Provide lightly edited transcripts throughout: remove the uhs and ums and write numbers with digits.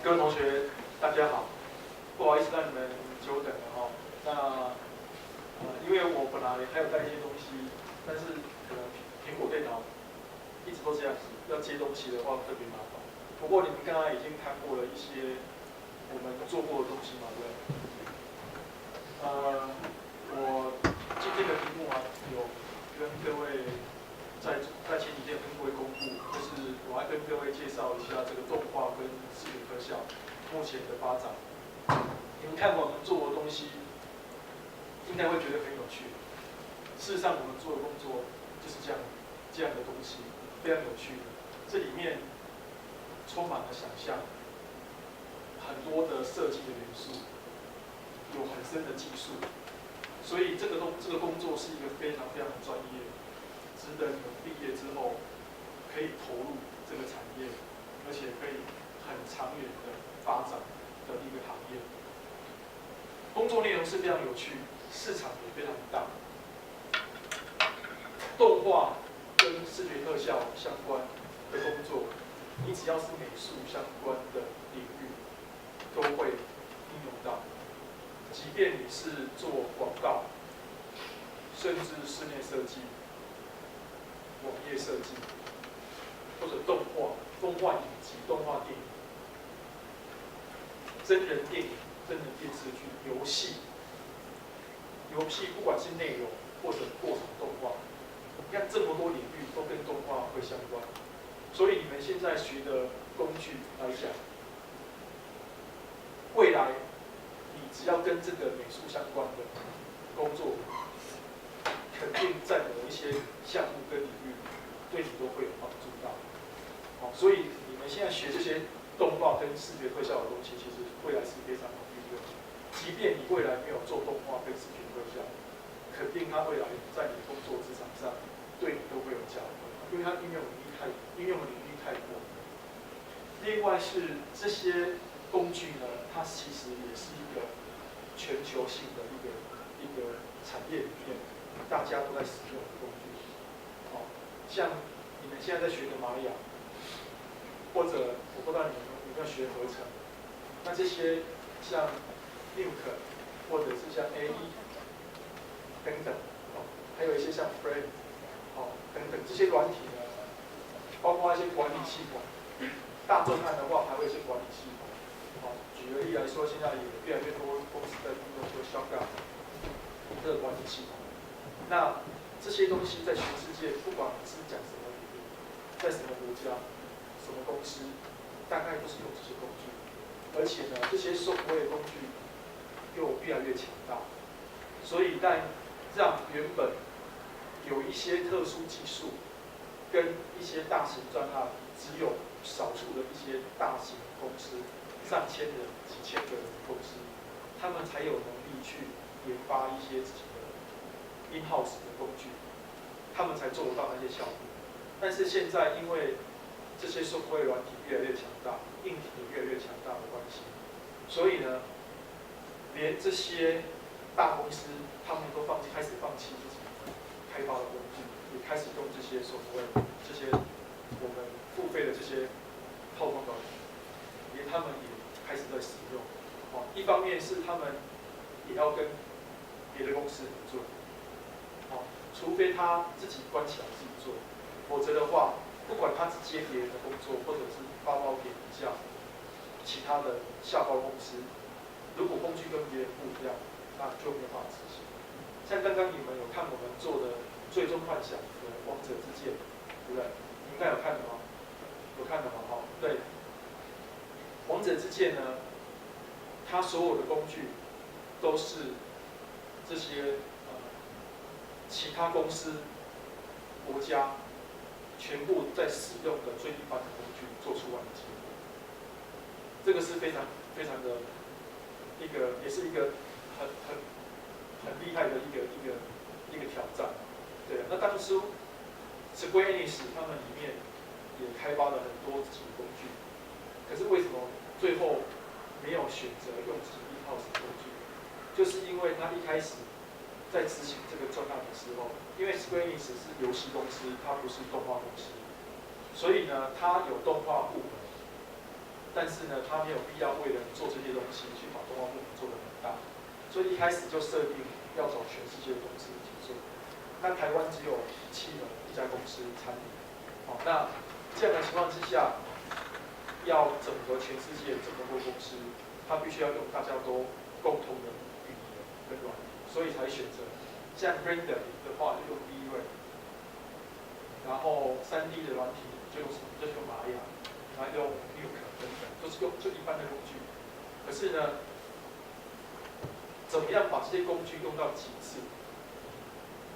各位同学，大家好，不好意思让你们久等了哈。那因为我本来还有带一些东西，但是可能苹果电脑一直都这样子，要接东西的话特别麻烦。不过你们刚才已经看过了一些我们做过的东西嘛，对不对？我今天的题目啊，有跟各位在前几天跟各位公布，就是我还跟各位介绍一下这个动画跟视觉特效目前的发展。你们看我们做的东西，应该会觉得很有趣。事实上，我们做的工作就是这样的东西，非常有趣的。这里面充满了想象，很多的设计的元素，有很深的技术，所以这个工作是一个非常非常专业，值得你们毕业之后可以投入这个产业，而且可以很长远的发展的一个行业。工作内容是非常有趣，市场也非常大。动画跟视觉特效相关的工作，你只要是美术相关的领域，都会应用到。即便你是做广告，甚至室内设计、网页设计，或者动画影集、动画电影、真人电影、真人电视剧、游戏不管是内容或者过场动画，你看这么多领域都跟动画会相关，所以你们现在学的工具来讲，未来你只要跟这个美术相关的工作，肯定在某一些项目跟领域对你都会有帮助到。好，所以你们现在学这些动画跟视觉特效的东西，其实未来是非常有利润。即便你未来没有做动画跟视觉特效，肯定它未来在你的工作职场上对你都会有加分，因为它应用的领域太广。另外是这些工具呢，它其实也是一个全球性的一个产业里面，大家都在使用的工具。好，像你们现在在学的玛雅，或者我不知道你们有没有学合成，那这些像 Nuke 或者是像 AE 等等，还有一些像 Frame 等等这些软体呢，包括一些管理系统。大专案的话，还会有一些管理系统。举个例来说，现在也越来越多公司在运用这个 Shotgun 这个管理系统。那这些东西在全世界，不管你是讲什么领域，在什么国家、什么公司，大概都是用这些工具。而且呢，这些software工具又越来越强大，所以让原本有一些特殊技术跟一些大型专案只有少数的一些大型公司，上千人、几千个人的公司，他们才有能力去研发一些自己的 in-house 的工具，他们才做得到那些效果。但是现在因为这些software软体越来越强大，硬体也越来越强大的关系，所以呢，连这些大公司他们都开始放弃自己开发的工具，也开始用这些software，这些我们付费的这些套装软体，连他们也开始在使用。一方面是他们也要跟别的公司合作，除非他自己关起来自己做，否则的话，不管他是接别人的工作，或者是发包给底下其他的下包公司，如果工具跟别人不一样，那就没有办法执行。像刚刚你们有看我们做的《最终幻想》的《王者之剑》，对不对？你应该有看的吗？有看的吗？对，《王者之剑》呢，它所有的工具都是这些其他公司、国家全部在使用的最一般的工具做出来的结果。这个是非常非常的也是一个很厉害的一个挑战。对，那当初 Square Enix 他们里面也开发了很多自己的工具，可是为什么最后没有选择用自己in-house的工具？就是因为他一开始在执行这个专案的时候，因为 Square Enix 是游戏公司，它不是动画公司，所以呢，它有动画部门，但是呢，他没有必要为了做这些东西去把动画部门做得很大，所以一开始就设定要找全世界的公司一起做。那台湾只有企鹅一家公司参与，那这样的情况之下，要整合全世界这么多公司，它必须要有大家都共同的语言跟软体，所以才选择像 Render 的话就用 V-Ray， 然后3D 的软体就用玛雅，然后用 Nuke 等等，都是用就一般的工具。可是呢，怎么样把这些工具用到极致，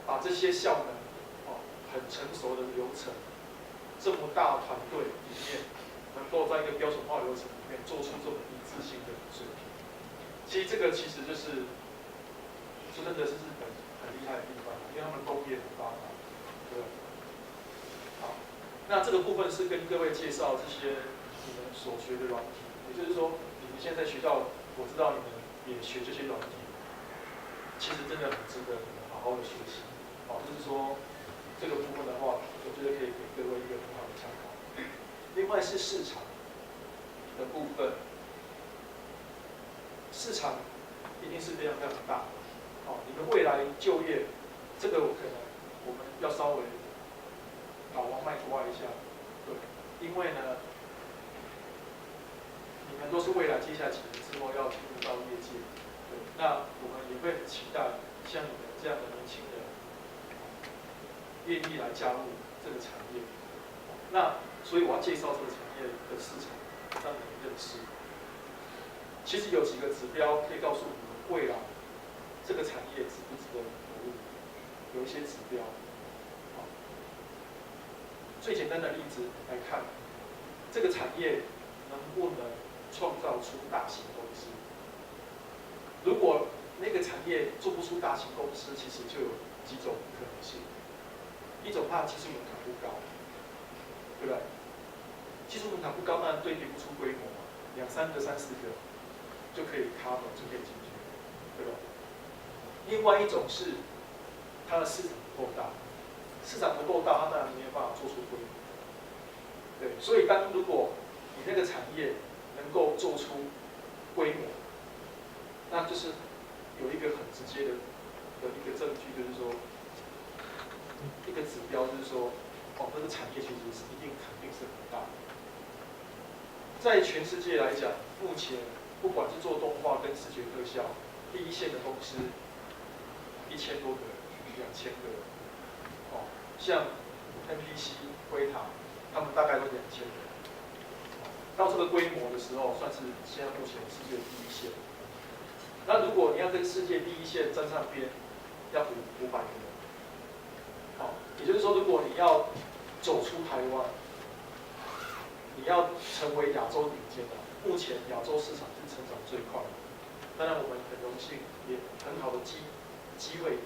把这些效能很成熟的流程，这么大团队里面，能够在一个标准化流程里面做出这么一致性的水平，其实这个其实就是真的是日本很厉害的地方，因为他们工业很发达，对吧？好，那这个部分是跟各位介绍这些你们所学的软体，也就是说，你们现在在学校，我知道你们也学这些软体，其实真的很值得你们好好的学习。就是说这个部分的话，我觉得可以给各位一个很好的参考。另外是市场的部分，市场一定是非常非常大的。你们未来就业，这个可能我们要稍微老王卖瓜一下，对，因为呢，你们都是未来接下来几年之后要进入到业界，对，那我们也会很期待像你们这样的年轻人，愿意来加入这个产业。那所以我要介绍这个产业的市场，让你们认识。其实有几个指标可以告诉你们未来这个产业值不值得投入，有一些指标。最简单的例子来看，这个产业能不能创造出大型公司？如果那个产业做不出大型公司，其实就有几种可能性。一种怕技术门槛不高，对不对？技术门槛不高，当然对比不出规模嘛，2、3个、3、4个就可以 cover， 就可以解决，对吧？另外一种是它的市场不够大，市场不够大，它当然没有办法做出规模。对，所以如果你那个产业能够做出规模，那就是有一个很直接的一个证据，就是说一个指标，就是说这个产业其实是肯定是很大的。在全世界来讲，目前不管是做动画跟视觉特效，第一线的公司1000多个人、2000个人，像 NPC、辉塔，他们大概都2000人。到这个规模的时候，算是现在目前世界第一线。那如果你要跟世界第一线站上边，要500个人。也就是说，如果你要走出台湾，你要成为亚洲顶尖的，目前亚洲市场是成长最快的。当然，我们很荣幸，也很好的机会，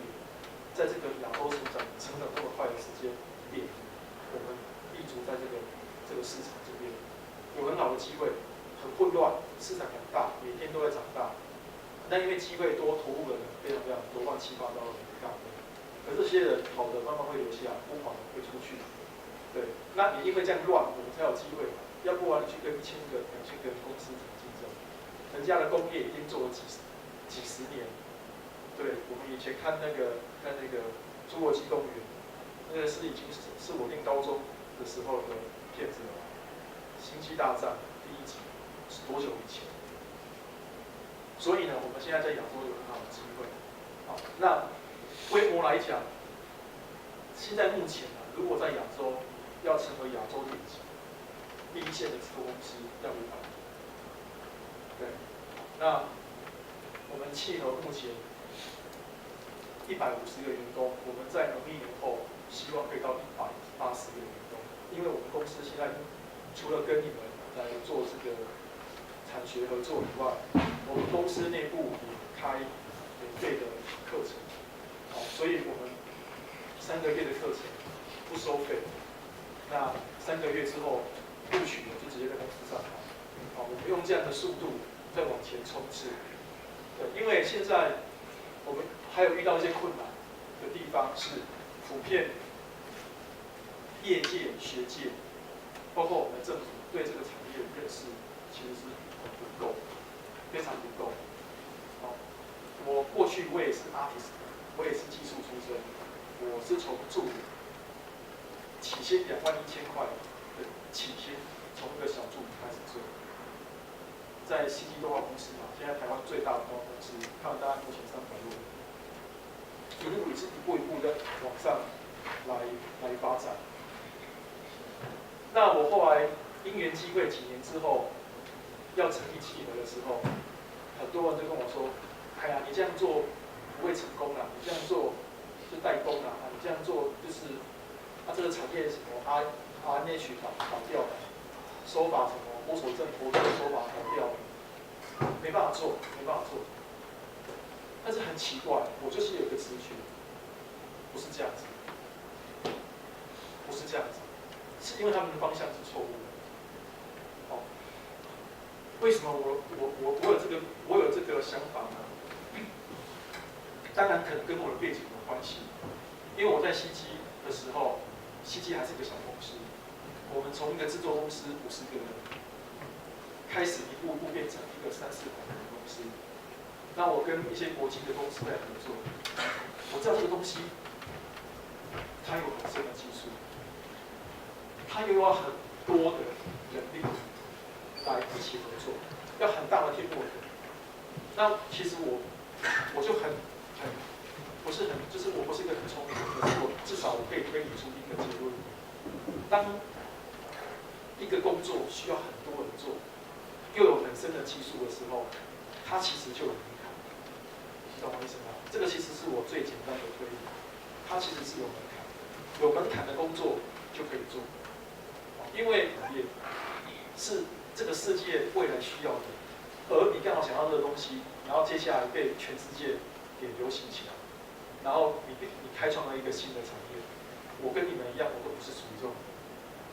在这个亚洲成长这么快的时间点，我们立足在这个市场这边，有很好的机会，很混乱，市场很大，每天都在长大。但因为机会多，投入的人非常非常多，乱七八糟的一大堆。可这些人好的慢慢会留下，不好的会出去。对，那也因为这样乱，我们才有机会嘛。要不然你去跟1000个、2000个公司竞争，人家的工业已经做了几十年。对，我们以前看那个《侏罗纪公园》，那个已经是我念高中的时候的片子了。星际大战第1集是多久以前？所以呢，我们现在在亚洲有很好的机会。好，那规模来讲，现在目前如果在亚洲要成为亚洲顶级第一线的制作公司，要500人。对，那我们企鹅目前150个员工，我们在农历年后希望可以到180个员工，因为我们公司现在除了跟你们来做这个产学合作以外，我们公司内部也开免费的课程，所以我们3个月的课程不收费，那3个月之后录取了就直接在公司上班，我们用这样的速度再往前冲刺。对，因为现在我们还有遇到一些困难的地方是，普遍业界、学界，包括我们的政府对这个产业的认识其实是不够，非常不够。好，我过去我也是 artist， 我也是技术出身，我是从助理起薪21000块的起薪，从一个小助理开始做，在 CG 动画公司嘛，现在台湾最大的动画公司，他们大概目前300多人，一路也是一步一步的往上来发展。那我后来因缘际会，几年之后要成立企鹅的时候，很多人就跟我说：“哎呀，你这样做不会成功啦，你这样做就代工啦，你这样做就是这个产业什么 RNH 倒掉了，手法什么摸索症活动手法倒掉了，没办法做，没办法做。”但是很奇怪，我就是有一个直觉，不是这样子，不是这样子。是因为他们的方向是错误的。哦，为什么我有这个想法呢？当然可能跟我的背景有关系，因为我在CG的时候，CG还是一个小公司，我们从一个制作公司50个人，开始一步一步变成一个300-400人的公司。那我跟一些国际的公司在合作，我知道这个东西，它有很深的技术。他又要很多的人力来一起合作，要很大的天幕。那其实我就不是很，就是我不是一个很聪明的，可是我至少我可以推理出一个结论：当一个工作需要很多人做，又有很深的技术的时候，它其实就有门槛。你懂我意思吗？这个其实是我最简单的推理，它其实是有门槛，有门槛的工作就可以做。因为也是这个世界未来需要的，而你刚好想到这个东西，然后接下来被全世界给流行起来，然后你开创了一个新的产业。我跟你们一样，我都不是属于这种人。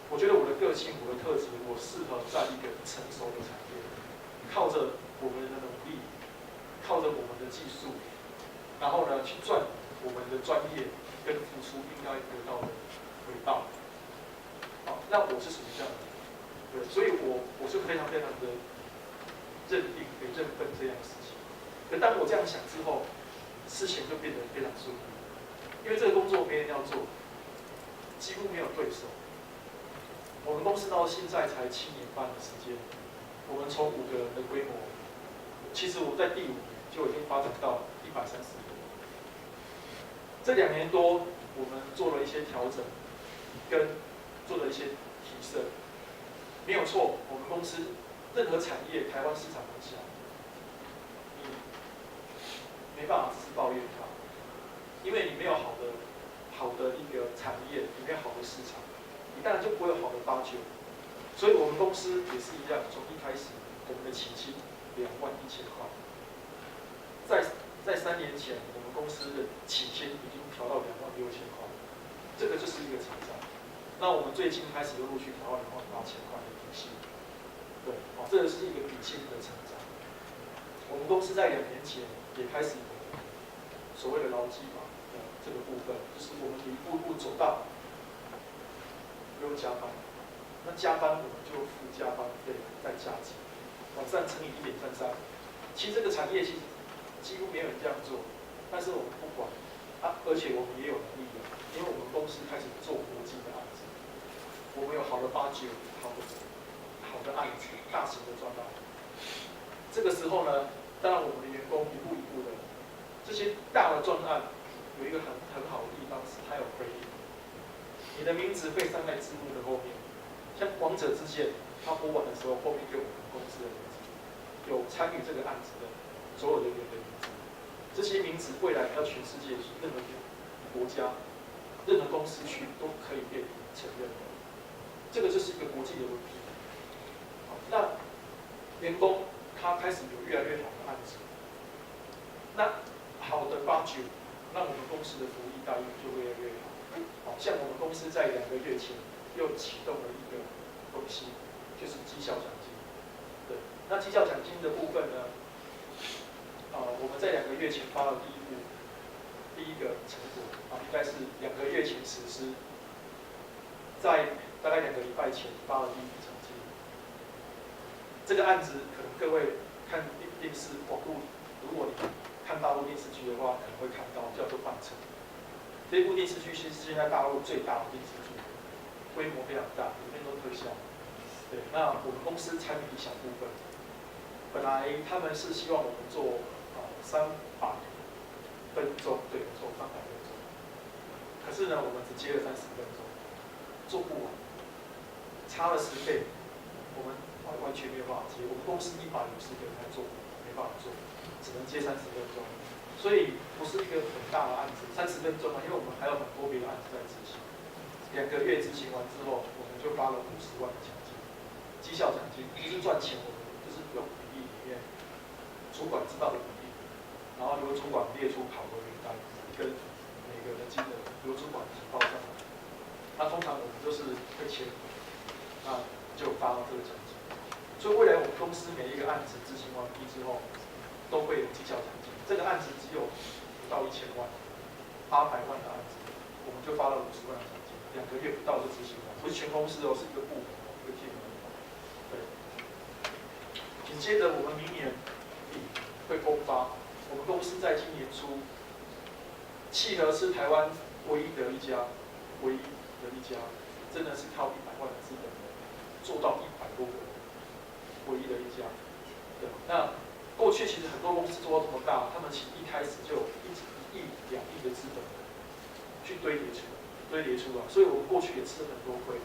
我觉得我的个性、我的特质，我适合在一个成熟的产业，靠着我们的努力，靠着我们的技术，然后呢去赚我们的专业跟付出应该得到的回报。好，那我是属于这样的，对，所以我是非常非常的认定、认分这样的事情。可当我这样想之后，事情就变得非常顺利，因为这个工作没人要做，几乎没有对手。我们公司到现在才7年半的时间，我们从5个人的规模，其实我在第5年就已经发展到130个人。这2年多，我们做了一些调整，跟做了一些提升，没有错。我们公司任何产业，台湾市场很小，你没办法只是抱怨它，因为你没有好的一个产业，你没有好的市场，你当然就不会有好的发掘。所以我们公司也是一样，从一开始我们的起薪21000块，在3年前，我们公司的起薪已经调到26000块，这个就是一个成长。那我们最近开始又陆续调到28000块的底薪，对，这个是一个底薪的成长。我们公司在2年前也开始有所谓的劳基法的这个部分，就是我们一步一步走到不用加班，那加班我们就付加班费再加几，往上乘以1.33。其实这个产业几乎没有人这样做，但是我们不管而且我们也有能力的，因为我们公司开始做国际的案子。我们有好的budget，好的案子，大型的专案。这个时候呢，当然我们的员工一步一步的，这些大的专案有一个很好的地方是它有回应，你的名字会上在字幕的后面。像王者之剑，他播完的时候，后面就有我们公司的名字，有参与这个案子的所有人员的名字。这些名字未来到全世界任何国家、任何公司去都可以被承认的。这个就是一个国际的问题。那员工他开始有越来越好的案子，那好的budget，那我们公司的福利待遇就会越来越好。像我们公司在2个月前又启动了一个东西，就是绩效奖金。对，那绩效奖金的部分呢，我们在2个月前发了第一个成果，应该是2个月前实施，在大概2个礼拜前发了第一笔奖金。这个案子可能各位看电视网络，如果你看大陆电视剧的话，可能会看到叫做《半城》。这部电视剧是现在大陆最大的电视剧，规模非常大，里面都特效。对，那我们公司参与一小部分。本来他们是希望我们做300分钟，对，做300分钟。可是呢，我们只接了30分钟，做不完，差了10倍，我们完全没有办法接。我们公司150个人来做，没办法做，只能接30分钟。所以不是一个很大的案子，30分钟嘛，因为我们还有很多别的案子在执行。2个月执行完之后，我们就发了50万的奖金，绩效奖金，不是赚钱，我们就是有比例里面主管知道的比例，然后由主管列出考核名单，跟每个人的金额由主管报上来。那通常我们就是会签，那就发到这个奖金。所以未来我们公司每一个案子执行完毕之后，都会有绩效奖金。这个案子只有不到1000万，800万的案子，我们就发了50万的奖金，2个月不到就执行完，不是全公司哦，是一个部门哦，一个 team 对。紧接着我们明年底会公发，我们公司在今年初，企鹅是台湾唯一的一家，真的是靠100万的资本做到100多个人，唯一的一家。对，那过去其实很多公司做到这么大，他们其实一开始就有1亿、2亿的资本去堆叠出来，所以我们过去也吃了很多亏。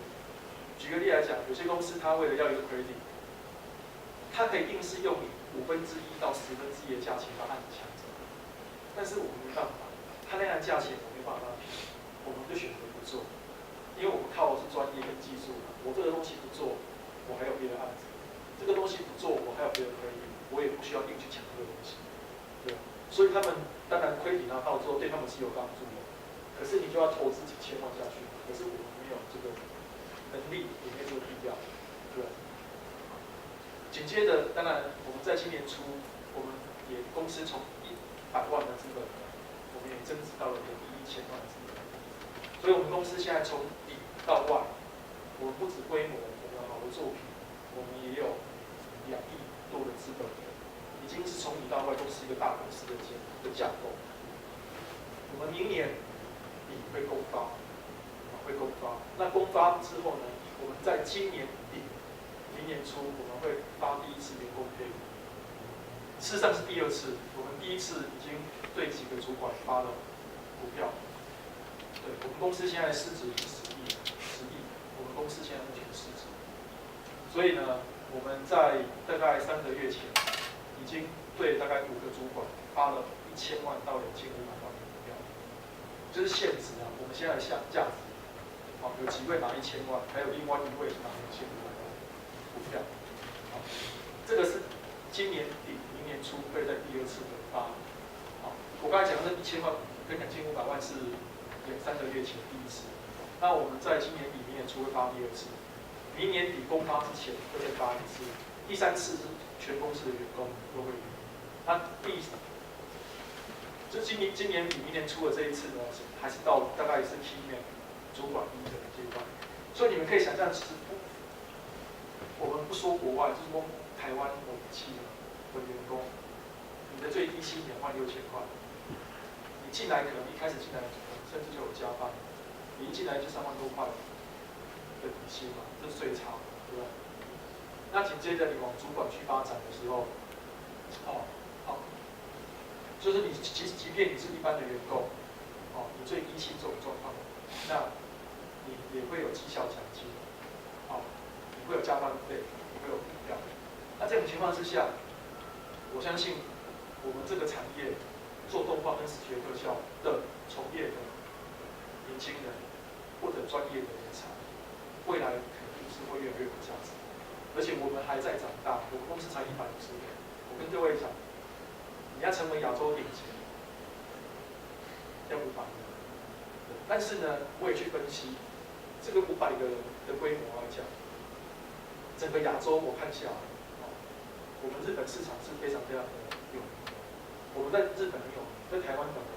举个例来讲，有些公司它为了要一个 credit， 它可以硬是用你1/5到1/10的价钱把案子抢走，但是我们没办法，它那样的价钱我没办法让它便宜，我们就选择不做，因为我们靠的是专业跟技术，我这个东西不做，我还有别的案子；这个东西不做，我还有别的可以，我也不需要硬去抢这个东西。对，所以他们当然亏你拿到之后对他们是有帮助的，可是你就要投资几千万下去，可是我们没有这个能力，也没有这个必要。对。紧接着，当然我们在今年初，我们也公司从100万的资本，我们也增值到了1亿1000万的资本。所以我们公司现在从里到外，我们不止规模，我们有好的作品，我们也有2亿多的资本，已经是从里到外都是一个大公司的架构。我们明年底会公发，那公发之后呢，我们在今年底。明年初我们会发第1次员工配股，事实上是第2次。我们第1次已经对几个主管发了股票。对，我们公司现在市值是10亿，我们公司现在目前市值。所以呢，我们在大概3个月前，已经对大概5个主管发了1000万到2500万的股票，就是现值啊。我们现在的价值，有几位拿1000万，还有另外1位拿2500万。股票，好，这个是今年底、明年初会在第2次的发。好，我刚才讲的那1000万跟2500万是2-3个月前第1次，那我们在今年底、明年初会发第2次，明年底公发之前会再发1次，第3次是全公司的员工都会有。那就今年底、明年初的这一次呢，还是到大概是 key man 主管1的阶段，所以你们可以想象，其实我们不说国外，就是说台湾某企业的员工，你的最低薪26000块，你进来可能一开始进来甚至就有加班，你一进来就3万多块的底薪嘛，这是最差，对吧？那紧接着你往主管去发展的时候，就是你即便你是一般的员工，你最低薪这种状况，那你也会有绩效奖金，你会有加班费，你会有股票。那这种情况之下，我相信我们这个产业做动画跟视觉特效的从业的年轻人或者专业的人才，未来肯定是会越来越有价值。而且我们还在长大，我们公司才150人。我跟各位讲，你要成为亚洲顶级，要500人。但是呢，我也去分析这个500个人的规模来讲。整个亚洲我看下来，我们日本市场是非常非常的有名的。我们在日本很有名，在台湾可能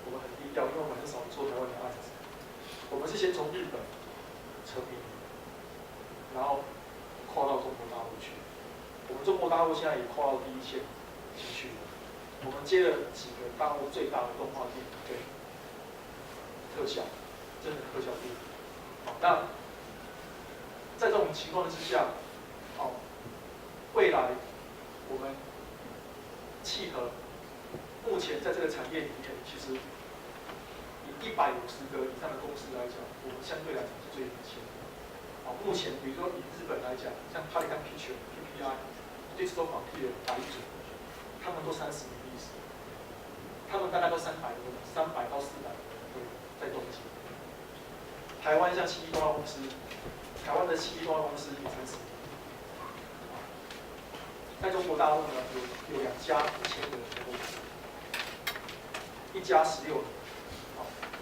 我们很低调，因为我们很少做台湾的案子。我们是先从日本成名，然后跨到中国大陆去。我们中国大陆现在也跨到第一线进去了。我们接了几个大陆最大的动画电影对特效，真的特效电影。好，那在这种情况之下，未来我们契合目前在这个产业里面，其实以150个以上的公司来讲，我们相对来讲是最领先的。目前比如说以日本来讲，像Pelican Pictures、PPI、Digital Frontier、白组，他们都30年历史，他们大概都300多，300到400人在东京。台湾像7E动画公司，台湾的7E动画公司也30年。在中国大陆呢，有2家1000个人的公司，一家16年，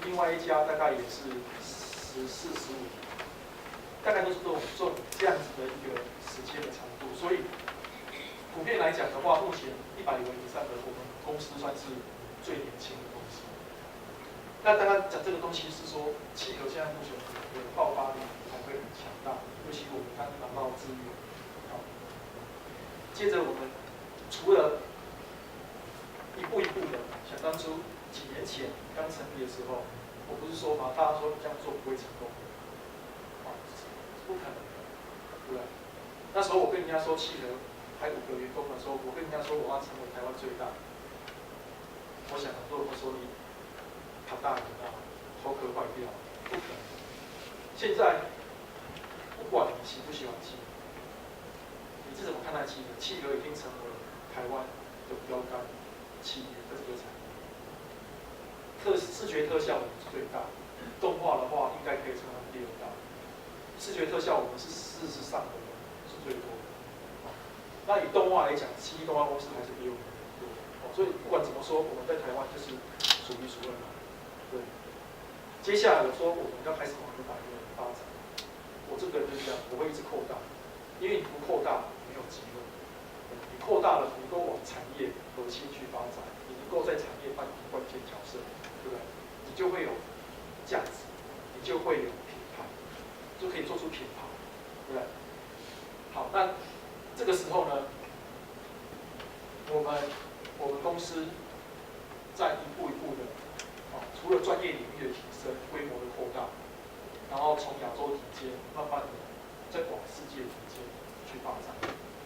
另外一家大概也是14、15年，大概都是这样子的一个时间的长度。所以普遍来讲的话，目前100人以上的我们公司算是最年轻的公司。那当然讲这个东西是说，契合现在目前的爆发力还会很强大，尤其我们刚拿到资源。接着我们除了一步一步的，想当初几年前刚成立的时候，我不是说嘛，大家说你这样做不会成功，不可能的，对不对？那时候我跟人家说契合还5个员工的时候，我跟人家说我要成为台湾最大，我想很多人会说你跑大人啊，头壳坏掉，不可能。现在不管你喜不喜欢契合，你是怎么看待契合？契合已经成为台湾的标杆企业的这个产业。视觉特效我们是最大，动画的话应该可以成为第2大。视觉特效我们是事实上的人是最多的。那以动画来讲，7E动画公司还是比我们多。所以不管怎么说，我们在台湾就是数一数2的。对。接下来我说我们要开始往这方面发展，我这个人就是这样，我会一直扩大，因为你不扩大没有机会。你扩大了，你能够往产业核心去发展，你能够在产业扮演关键角色，对不对？你就会有价值，你就会有品牌，就可以做出品牌，对不对？好，那这个时候呢，我们公司在一步一步的，除了专业领域的提升、规模的扩大，然后从亚洲顶尖慢慢的再往世界顶尖去发展。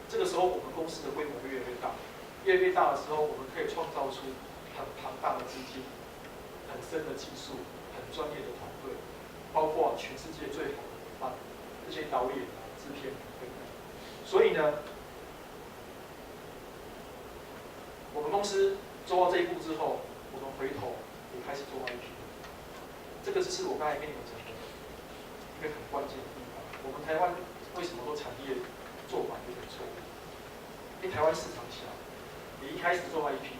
这个时候，我们公司的规模会越来越大，越来越大的时候，我们可以创造出很庞大的资金、很深的技术、很专业的团队，包括全世界最好的伙伴，这些导演、制片等等。所以呢，我们公司做到这一步之后，我们回头也开始做 IP。这个就是我刚才跟你们讲的一个很关键的地方。我们台湾为什么说产业做法有点错误？因为台湾市场小，你一开始做 IP，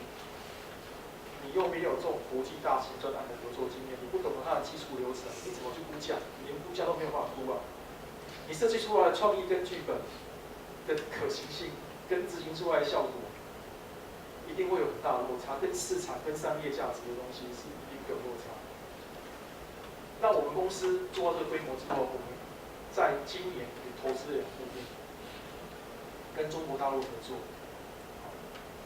你又没有这种国际大型专案的合作经验，你不懂得它的技术流程，你怎么去估价？你连估价都没有办法估啊！你设计出来的创意跟剧本的可行性，跟执行出来的效果，一定会有很大的落差，跟市场跟商业价值的东西是一定有落差。那我们公司做到这个规模之后，我们在今年也投资了2部电影，跟中国大陆合作。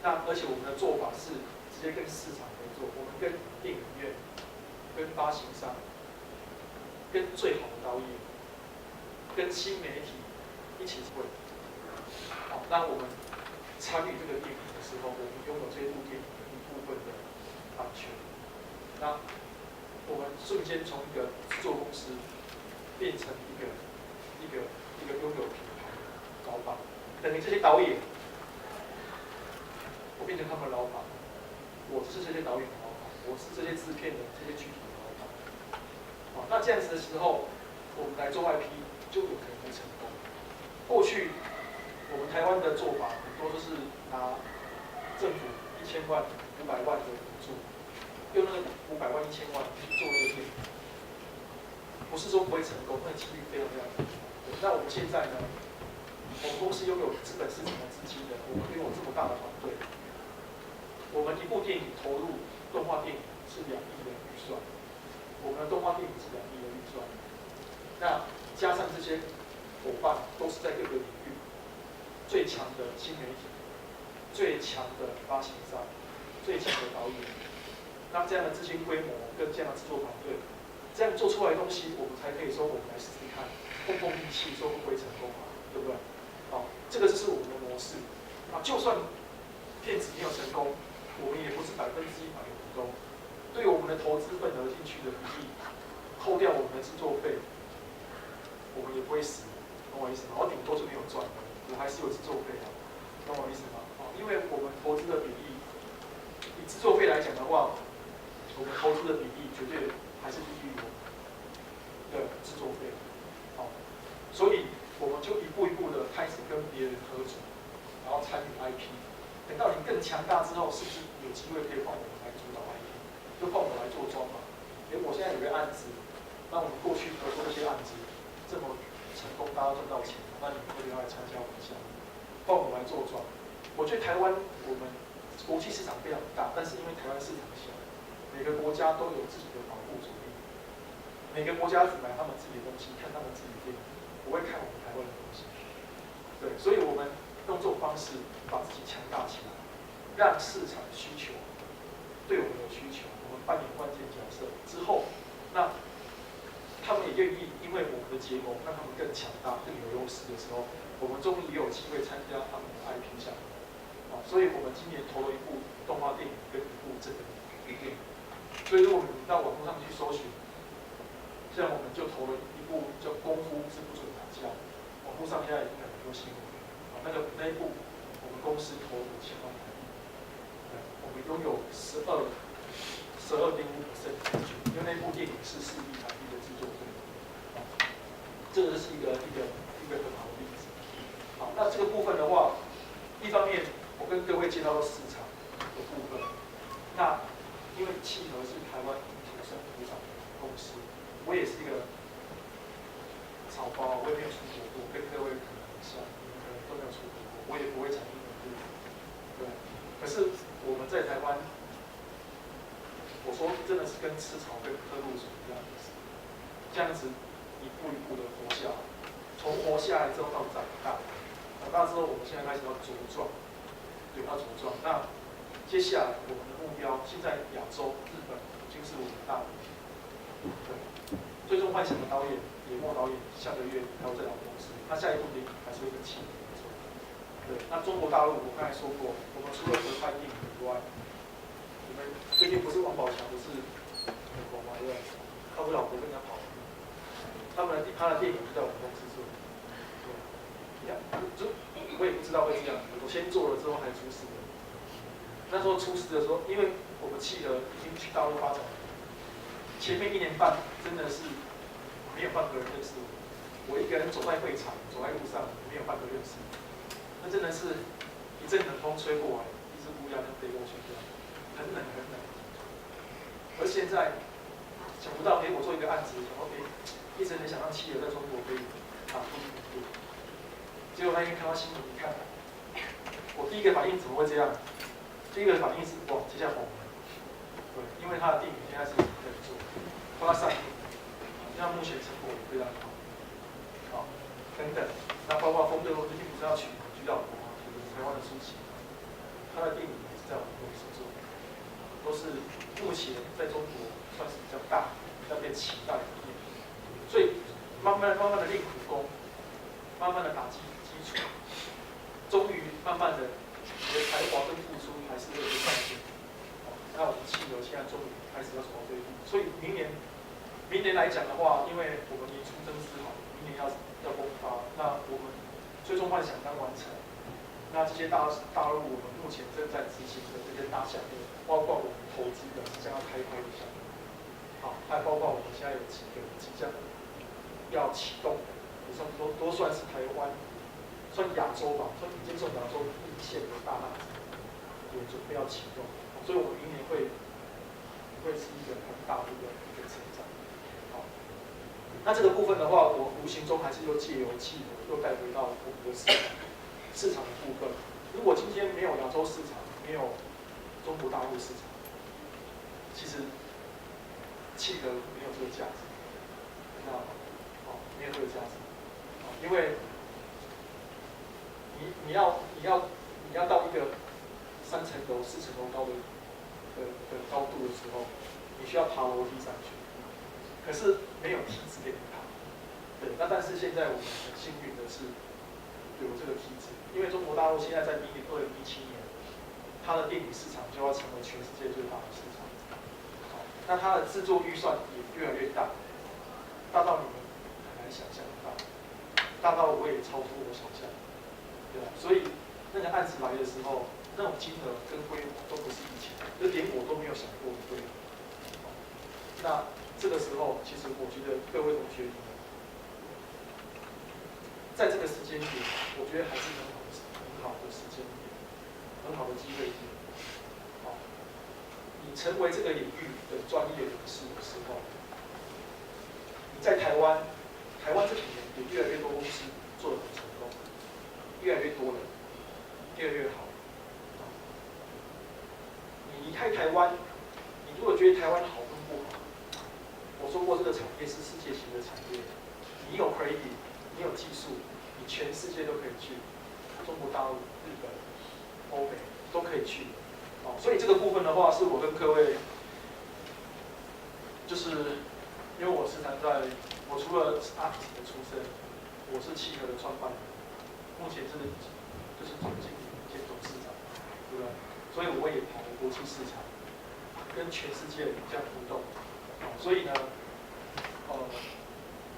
那而且我们的做法是直接跟市场合作，我们跟电影院、跟发行商、跟最好的导演、跟新媒体一起会。好，那我们参与这个电影的时候，我们拥有这部电影的一部分的版权。那我们瞬间从一个制作公司变成一个拥有品牌的老板，等于这些导演，我变成他们的老板，我是这些导演的老板，我是这些制片的这些剧组的老板。好，那这样子的时候，我们来做 IP 就有可能会成功。过去我们台湾的做法很多都是拿政府1000万、500万的补助，用那个500万、1000万去做那个电影，不是说不会成功，那几率非常非常低。那我们现在呢，我们公司拥有资本市场的资金的，我们拥有这么大的团队，我们一部电影投入动画电影是2亿的预算，我们的动画电影是2亿的预算，那加上这些伙伴都是在各个领域最强的新媒体、最强的发行商、最强的导演。那这样的资金规模跟这样的制作团队，这样做出来的东西，我们才可以说我们来试试看，碰碰运气，说会不会成功嘛，对不对？好，这个就是我们的模式。啊，就算骗子没有成功，我们也不是100%的成功。对于我们的投资份额进去的比例，扣掉我们的制作费，我们也不会死，懂我意思吗？我顶多是没有赚，我还是有制作费啊，懂我意思吗？啊，因为我们投资的比例，以制作费来讲的话，我们投资的比例绝对还是低于我们的制作费。好，所以我们就一步一步的开始跟别人合作，然后参与 IP。等到你更强大之后，是不是有机会可以换我们来主导 IP？ 就换我来做专嘛？我现在有个案子，那我们过去合作这些案子这么成功，大家赚到钱，那你们会不会来参加我们项目？换我来做专。我觉得台湾我们国际市场非常大，但是因为台湾市场小，每个国家都有自己的保护主义，每个国家只买他们自己的东西，看他们自己的电影，不会看我们台湾的东西。对，所以我们用这种方式把自己强大起来，让市场的需求对我们有需求，我们扮演关键角色之后，那他们也愿意因为我们的结盟让他们更强大、更有优势的时候，我们终于也有机会参加他们的 IP 项目。所以我们今年投了一部动画电影跟一部真人电影。所以如果你到网络上去搜寻，像我们就投了一部叫《功夫是不准打架》，网络上现在已经有很多新闻。那一部我们公司投5000万台币，我们拥有12.5%的产权，因为那部电影是4亿台币的制作费。这个是一个很好的例子。好，那这个部分的话，一方面我跟各位介绍到市场的部分，那因为契合是台湾土生土长的公司，我也是一个草包，我也没有出国过，跟各位可能很像，你们可能都没有出国过，我也不会讲英文对。可是我们在台湾，我说真的是跟吃草跟喝露水一样，这样子一步一步的活下来，从活下来之后到长大，长大之后我们现在开始要茁壮，对，要茁壮。那接下来我们的目标，现在亚洲、日本已经是我们大陆，对，最终幻想的导演野墨导演下个月还要在我们公司，那下一部电影还是会跟企业合作。对，那中国大陆我刚才说过，我们除了合拍电影以外，你们最近不是王宝强不是美国吗？对不对？他不老婆跟他跑，他的电影就在我们公司做。对，你看，我也不知道会这样，我先做了之后还出事了。那时候出事的时候，因为我们企鹅已经去大陆发展了，前面1年半真的是没有半个人认识我，我一个人走在会场，走在路上，没有半个认识。那真的是一阵冷风吹过来，一只乌鸦就飞过去，这样很冷很冷。而现在想不到，我做一个案子，想说，一直很想让企鹅在中国可以出名。结果那天看到新闻，一看，我第一个反应怎么会这样？第一个反应是哇，接下来红了。对，因为他的电影现在是可以做，帮他上映，那目前成果也非常好。好，等等，那包括风对陆最近不是要取居岛国吗？取台湾的书籍，他的电影也是在我们公司做，都是目前在中国算是比较大、比较被期待的电影。所以慢慢的练苦功，慢慢的打基础，终于慢慢的，你的才华跟付出还是会被看见。那我们企鹅现在终于开始要走到这一步，所以明年来讲的话，因为我们已出征思考，明年要迸发，那我们最终幻想刚完成，那这些大陆我们目前正在执行的这些大项目，包括我们投资的即将要开拍的项目，好，还包括我们现在有几个即将要启动的，也算都算是台湾，算亚洲吧，算已经是亚洲一线的大案子，也准备要启动。所以我们明年会是一个很大的一个成长。好，那这个部分的话，我无形中还是又借由企鹅又带回到我们的市场的部分。如果今天没有亚洲市场，没有中国大陆市场，其实企鹅没有这个价值，知道吗？没有这个价值，因为你要到一个3层楼、4层楼高的高度的时候，你需要爬楼梯上去，可是没有梯子给你爬。对，但是现在我们很幸运的是有这个梯子，因为中国大陆现在在明年2017年，它的电影市场就要成为全世界最大的市场。那它的制作预算也越来越大，大到你们很难想象得到，大到我也超出我想象，对吧？所以那个案子来的时候，那种金额跟规模都不是以前，就连我都没有想过的规模。那这个时候，其实我觉得各位同学，在这个时间点，我觉得还是很好的时间点，很好的机会点。你成为这个领域的专业人士的时候，你在台湾这几年也越来越多公司做得很成功，越来越多人，越来越好。你离开台湾，你如果觉得台湾好跟不好，我说过这个产业是世界型的产业，你有 credit， 你有技术，你全世界都可以去，中国大陆、日本、欧美都可以去。所以这个部分的话，是我跟各位，就是因为我时常我除了artist的出身，我是契合的创办人，目前就是总经理兼董事长，对吧？所以我也跑国际市场，跟全世界这样互动。所以呢，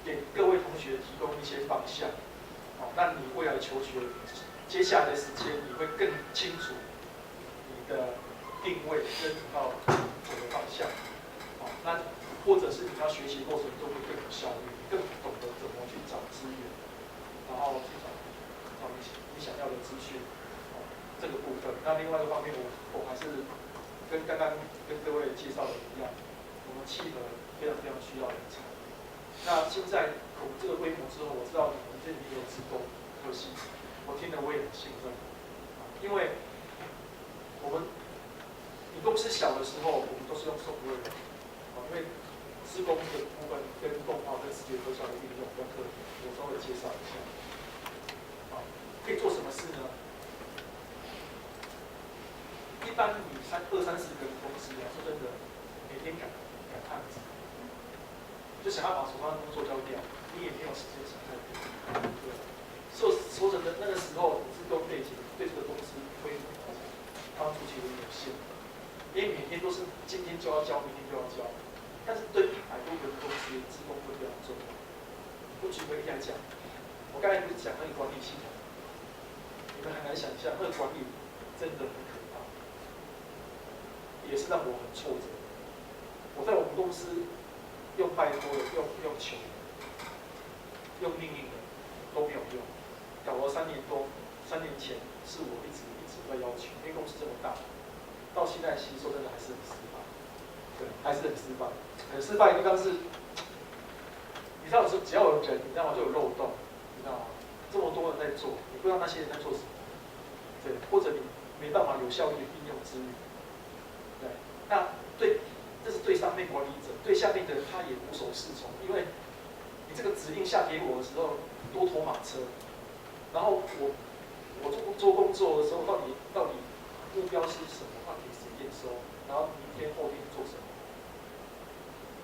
给各位同学提供一些方向，让你未来求学接下来的时间，你会更清楚你的定位跟你要走的方向，那或者是你要学习过程中会更有效率，更懂得怎么去找资源，然后去找你想要的资讯，这个部分。那另外一个方面，我还是跟刚刚跟各位介绍的一样，我们契合非常非常需要人才。那现在我们这个规模之后，我知道你们这里有职工科系，我听了我也很兴奋，因为你公司小的时候，我们都是用software，因为施工的部分跟动画跟视觉特效的运用比较特别，我稍微介绍一下。可以做什么事呢？一般你20-30个人公司说真的，每天赶案子，就想要把手上的工作交掉，你也没有时间想太多。对，说真的，那个时候自动背景对这个公司规模帮助其实有限。因为每天都是今天就要交，明天就要交，但是对100多个公司，职工会非常重要。我举个例来讲，我刚才不是讲那个管理系统，你们很难想象，那个管理真的很可怕，也是让我很挫折。我在我们公司用拜托的，用求的，用命令的都没有用，搞了3年多，3年前是我一直在要求，因为公司这么大。到现在，其实说真的还是很失败，对，还是很失败。很失败的地方是，你知道，只要有人，你知道吗，就有漏洞，你知道吗？这么多人在做，你不知道那些人在做什么，对，或者你没办法有效率的应用资源，对。那这是对上面管理者，对下面的人他也无所适从，因为你这个指令下给我的时候多头马车，然后我做工作的时候到底目标是什么？给谁验收？然后明天后天做什么？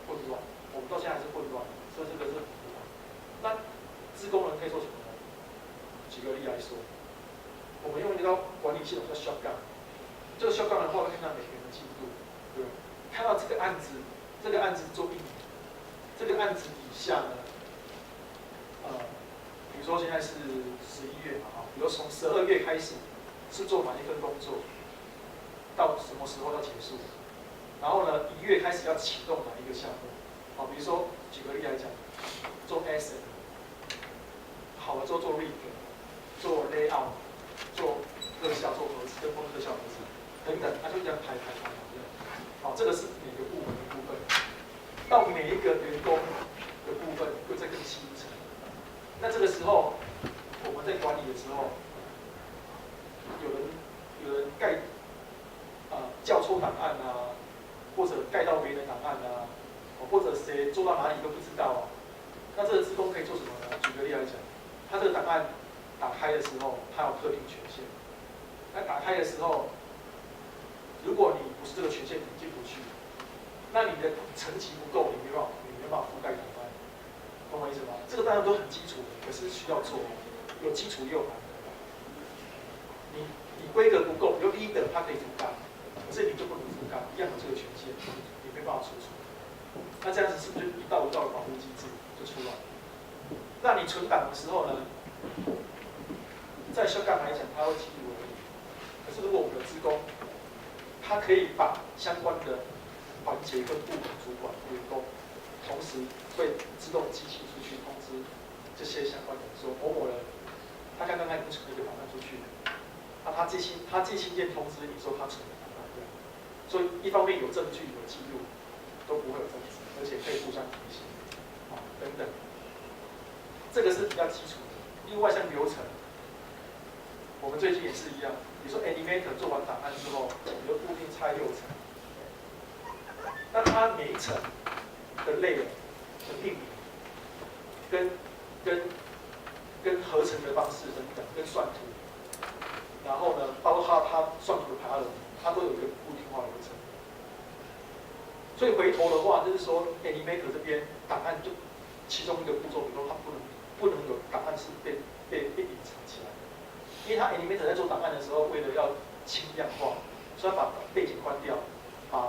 混乱，我们到现在还是混乱，所以这个是很混乱。那职工人可以做什么呢？举个例来说，我们用一套管理系统叫 Shotgun， 这个 Shotgun 的话会看到每个人的进度，对吧？看到这个案子做1年，这个案子底下呢，比如说现在是11月嘛，比如从12月开始是做哪一份工作？到什么时候要结束？然后呢，1月开始要启动哪一个项目？比如说举个例来讲，做 asset， 好了之后做 rig， 做 layout， 做特效，做合成，跟风特效合成等等，它就这样排。这个是每个部门的部分，到每一个员工的部分又再更细一层。那这个时候我们在管理的时候，有人盖。叫错档案啊，或者盖到别人的档案啊，或者谁做到哪里都不知道啊。那这个职工可以做什么呢？举个例来讲，他这个档案打开的时候，它有特定权限。那打开的时候，如果你不是这个权限，你进不去，那你的层级不够，你没办法覆盖打开，懂我意思吗？这个大家都很基础的，可是需要做，有基础也有难的。你规格不够，有leader它可以覆盖，可是你就不能覆盖，一样有这个权限，你没办法输出。那这样子是不是就一道一道的保护机制就出来了？那你存档的时候呢，在香港来讲，它会记录而已。可是如果我们的职工，他可以把相关的环节跟部门主管、员工，同时会自动寄信出去通知这些相关人说某某人，他刚刚已经存了一个档案出去，那他寄信件通知你说他存了档案，所以一方面有证据有记录，都不会有争执，而且可以互相提醒，等等，这个是比较基础的。另外像流程，我们最近也是一样。比如说 Animator 做完档案之后，你就固定拆6层，那它每一层的layer的命名，跟合成的方式等等，跟算图，然后呢，包括它算图的pattern，它都有一个固定化流程。所以回头的话，就是说 Animator 这边档案就其中一个步骤，比如说它不能有档案是被隐藏起来。因为他 Animator 在做档案的时候，为了要轻量化，所以他把背景关掉，把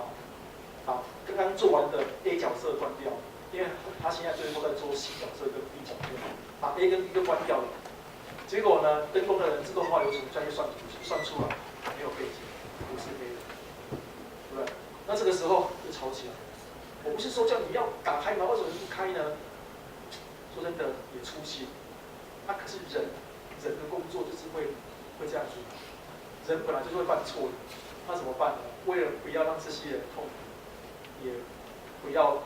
刚刚做完的 A 角色关掉，因为他现在最后在做 C 角色跟 B 角色，把 A 跟 B 都关掉了。结果呢，灯光的人自动化流程再去算出来没有背景，不是 A 的，对不对？那这个时候就吵起来。我不是说叫你要打开吗？为什么不开呢？说真的也粗心，可是人的工作就是会这样子，人本来就是会犯错的，那怎么办呢？为了不要让这些人痛苦，也不要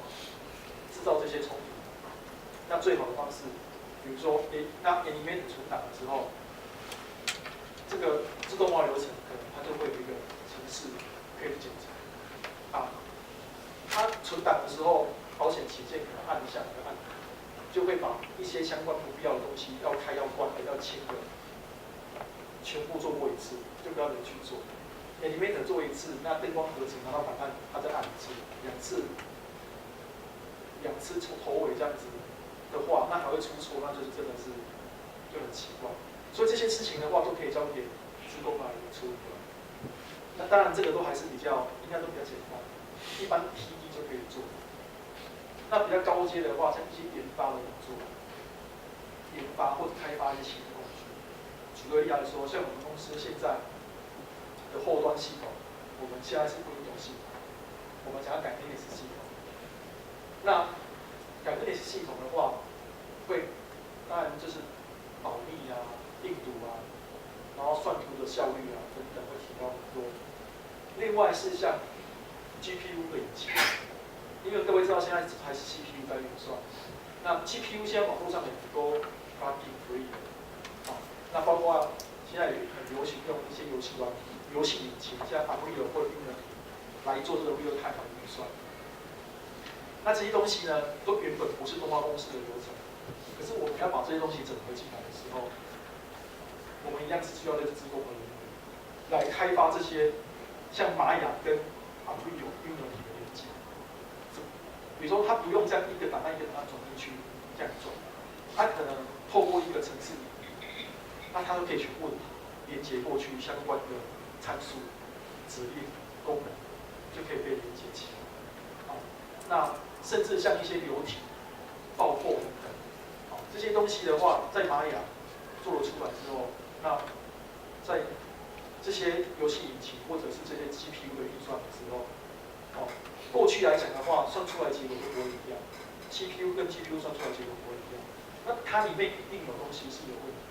制造这些冲突，那最好的方式，比如说，那 Animator 存档的时候，这个自动化流程可能它就会有一个程式可以检查，它存档的时候，保险起见可能按一下那个按钮，就会把一些相关不必要的东西要开要关的要清的，全部做过一次，就不要人去做。Animator 做一次，那灯光合成拿到档案，它再按一次，两次从头尾这样子的话，那还会出错，那就是真的是就很奇怪。所以这些事情的话，都可以交给职工来处理。那当然这个都还是应该都比较简单，一般 PD 就可以做。那比较高阶的话，像一些研发的工作，研发或者开发一些新的工具。举个例来说，像我们公司现在的后端系统，我们现在是Windows系统，我们想要改 Linux 系统。那改 Linux 系统的话，当然就是保密病毒然后算图的效率等等会提高很多。另外是像 GPU 的引擎，因为各位知道现在还是 CPU 在运算，那 GPU 现在网络上很多 plugin free 的，那包括现在也很流行用一些游戏引擎，像 Unreal 或者 Unity 来做这个 real time 的运算。那这些东西呢，都原本不是动画公司的流程，可是我们要把这些东西整合进来的时候，我们一样是需要这个自动的人员来开发这些像玛雅跟 Unreal、Unity 的连接。比如说，他不用这样一个档案一个档案转进去这样转，他可能透过一个程式，那他都可以全部连接过去相关的参数、指令、功能，就可以被连接起来。那甚至像一些流体、爆破等等，这些东西的话，在玛雅做了出来之后，那在这些游戏引擎或者是这些 GPU 的运算的时候，过去来讲的话，算出来结果都不会一样 ，CPU 跟 GPU 算出来结果不会一样，那它里面一定有东西是有问题，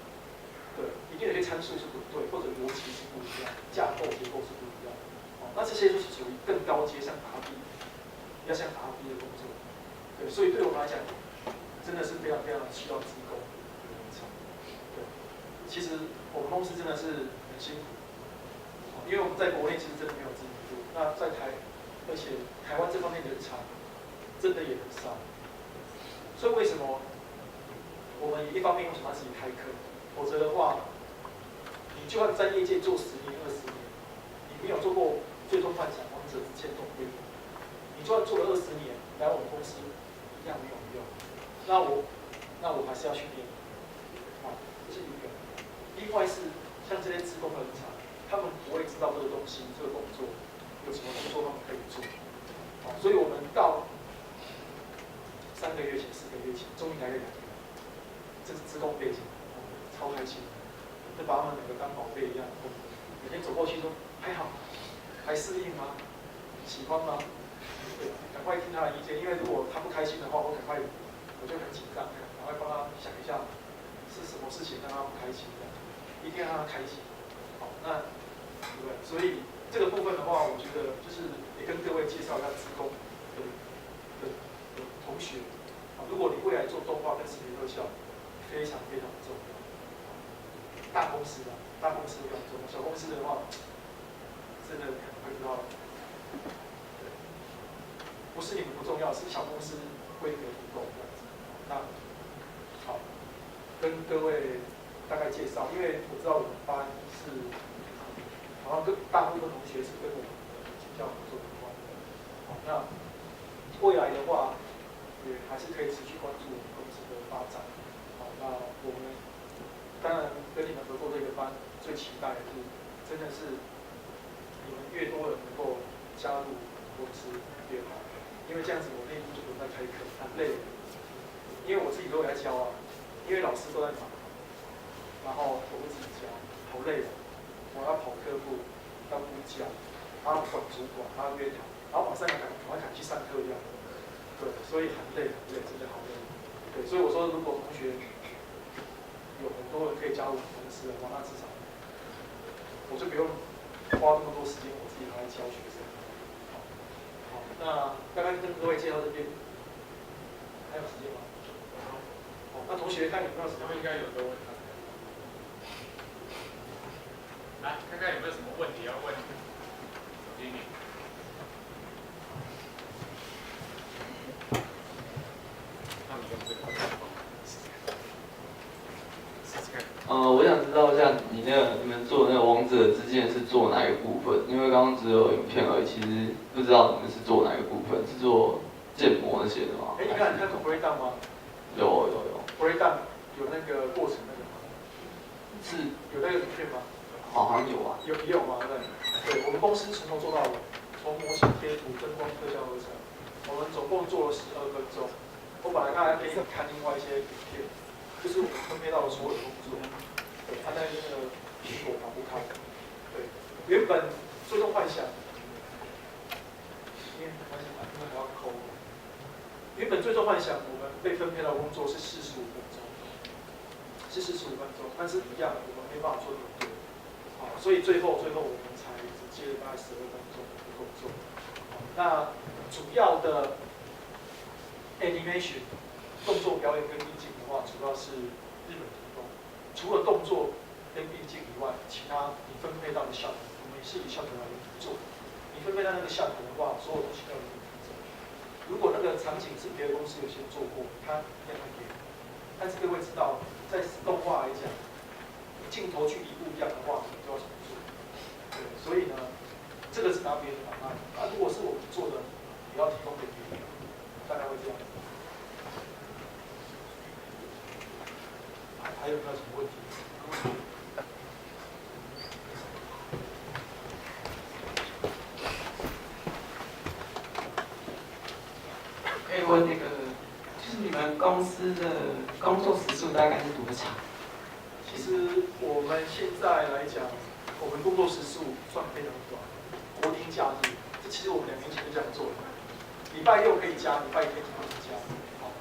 对，一定有些参数是不对，或者逻辑是不一样，架构结构是不一样，那这些就是属于更高阶，像 RD， 比较像 RD 的工作，对，所以对我们来讲，真的是非常非常需要职工的人才，对，其实我们公司真的是很辛苦，因为我们在国内其实真的没有知名度，那在而且台湾这方面的人才真的也很少，所以为什么我们一方面为什么要自己开课？否则的话，你就算在业界做10年、20年，你没有做过最终幻想、王者之剑、动队，你就算做了20年，来我们公司一样没有用。那我还是要训练，这是一个。另外是像这些职工的人才，他们不会知道这个东西、这个工作有什么工作他们可以做，所以我们到3个月前、4个月前，终于来了2个，这是职工背景，超开心，就把他们2个当宝贝一样，每天走过去说还好，还适应吗？喜欢吗？对，赶快听他的意见，因为如果他不开心的话，我就很紧张，赶快帮他想一下是什么事情让他不开心的，一定要让他开心。好，那对不对？所以这个部分的话，我觉得就是也跟各位介绍一下职工的同学。如果你未来做动画跟视觉特效，非常非常重要。大公司非常重要，小公司的话，真的可能会知道。不是你们不重要，是小公司规格不够这样子。那好，跟各位大概介绍，因为我知道我们班是好像大部分同学是跟我们的经教合作有关的。好，那未来的话，也还是可以持续关注我们公司的发展。好，那我们当然跟你们合作这个班，最期待的是真的是你们越多人能够加入公司越好。因为这样子我内部就不用再开课，很累。因为我自己都在教啊，因为老师都在忙，然后我会自己教，好累啊！我要跑课部，要补讲，还要管主管，还要约谈，然后马上赶快去上课一样。对，所以很累，真的好累。对，所以我说，如果同学有很多人可以加入我们公司的话，那至少我就不用花那么多时间我自己来教学生。那刚刚跟各位介绍这边，还有时间吗？好，那同学看有没有什么？应该有个问题。来，看看有没有什么问题要问经理。那你用这个试试看。我想知道一下你们做那个王者之剑是做哪一个部分？因为刚刚只有影片而已，其实不知道你们是做哪一个部分，是做建模那些的吗？你看过 breakdown 吗？有。breakdown 有那个过程那个吗？是有那个影片吗？好像有啊。有吗？对，我们公司从头做到尾，从模型贴图、灯光、特效合成，我们总共做了12分钟。我本来刚才给你看另外一些影片，就是我们分配到的所有工作。对，他在那个苹果打不开。对，原本最终幻想，因为还要抠。原本最终幻想，我们被分配到工作是45分钟，但是一样，我们没办法做那么多。好，所以最后我们才只接了大概12分钟的工作。那主要的 animation 动作表演跟意境的话，主要是日本提供。除了动作跟意境以外，其他你分配到的项目，我们是以项目来做。你分配到那个项目的话，所有东西都要你负责。如果那个场景是别的公司有先做过，他一样会给。但是各位知道，在动画来讲，镜头距离不一样的话，你就要重做。对，所以呢，这个是拿别人的档案。如果是我们做的，也要提供给别人，大概会这样子。还有没有什么问题？可以问那个，就是你们公司的工作时数大概是多长？其实我们现在来讲，我们工作时数算非常短。国定假日，这其实我们2年前就这样做的。礼拜6可以加，礼拜天不能加。好，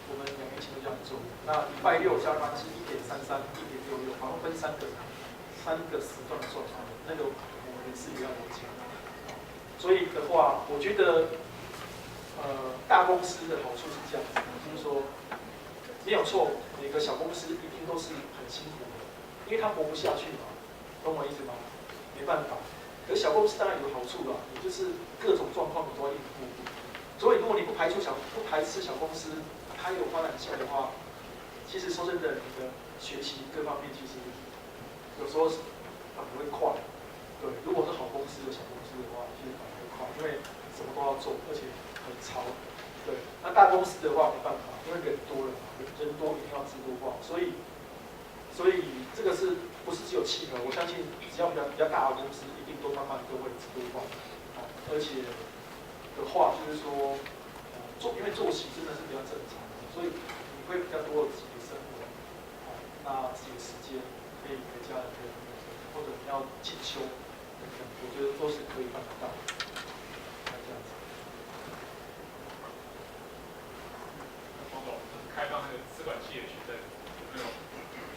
我们2年前就这样做。那礼拜6加班是1.33、1.66，好像分3个时段算好，那个我们也是也要了解。所以的话，我觉得，大公司的好处是这样子，就是说，没有错，每个小公司一定都是很辛苦的，因为他活不下去嘛，懂我意思吗？没办法。可是小公司当然有好处啦，也就是各种状况你都要应付。所以如果你不排斥小公司，它有发展性的话，其实说真的，你的学习各方面其实有时候反而会快。对，如果是好公司的小公司的话，其实反而会快，因为什么都要做，而且很潮。对，那大公司的话没办法，因为人多了嘛，人多一定要制度化，所以这个是不是只有企鹅？我相信只要比较大的公司，一定都慢慢都会制度化。而且的话就是说，因为作息真的是比较正常的，所以你会比较多的自己的生活，那自己的时间可以陪家人，可以或者你要进修等等，我觉得都是可以办得到的。这样子。黄总，开放那个资管系的学生有没有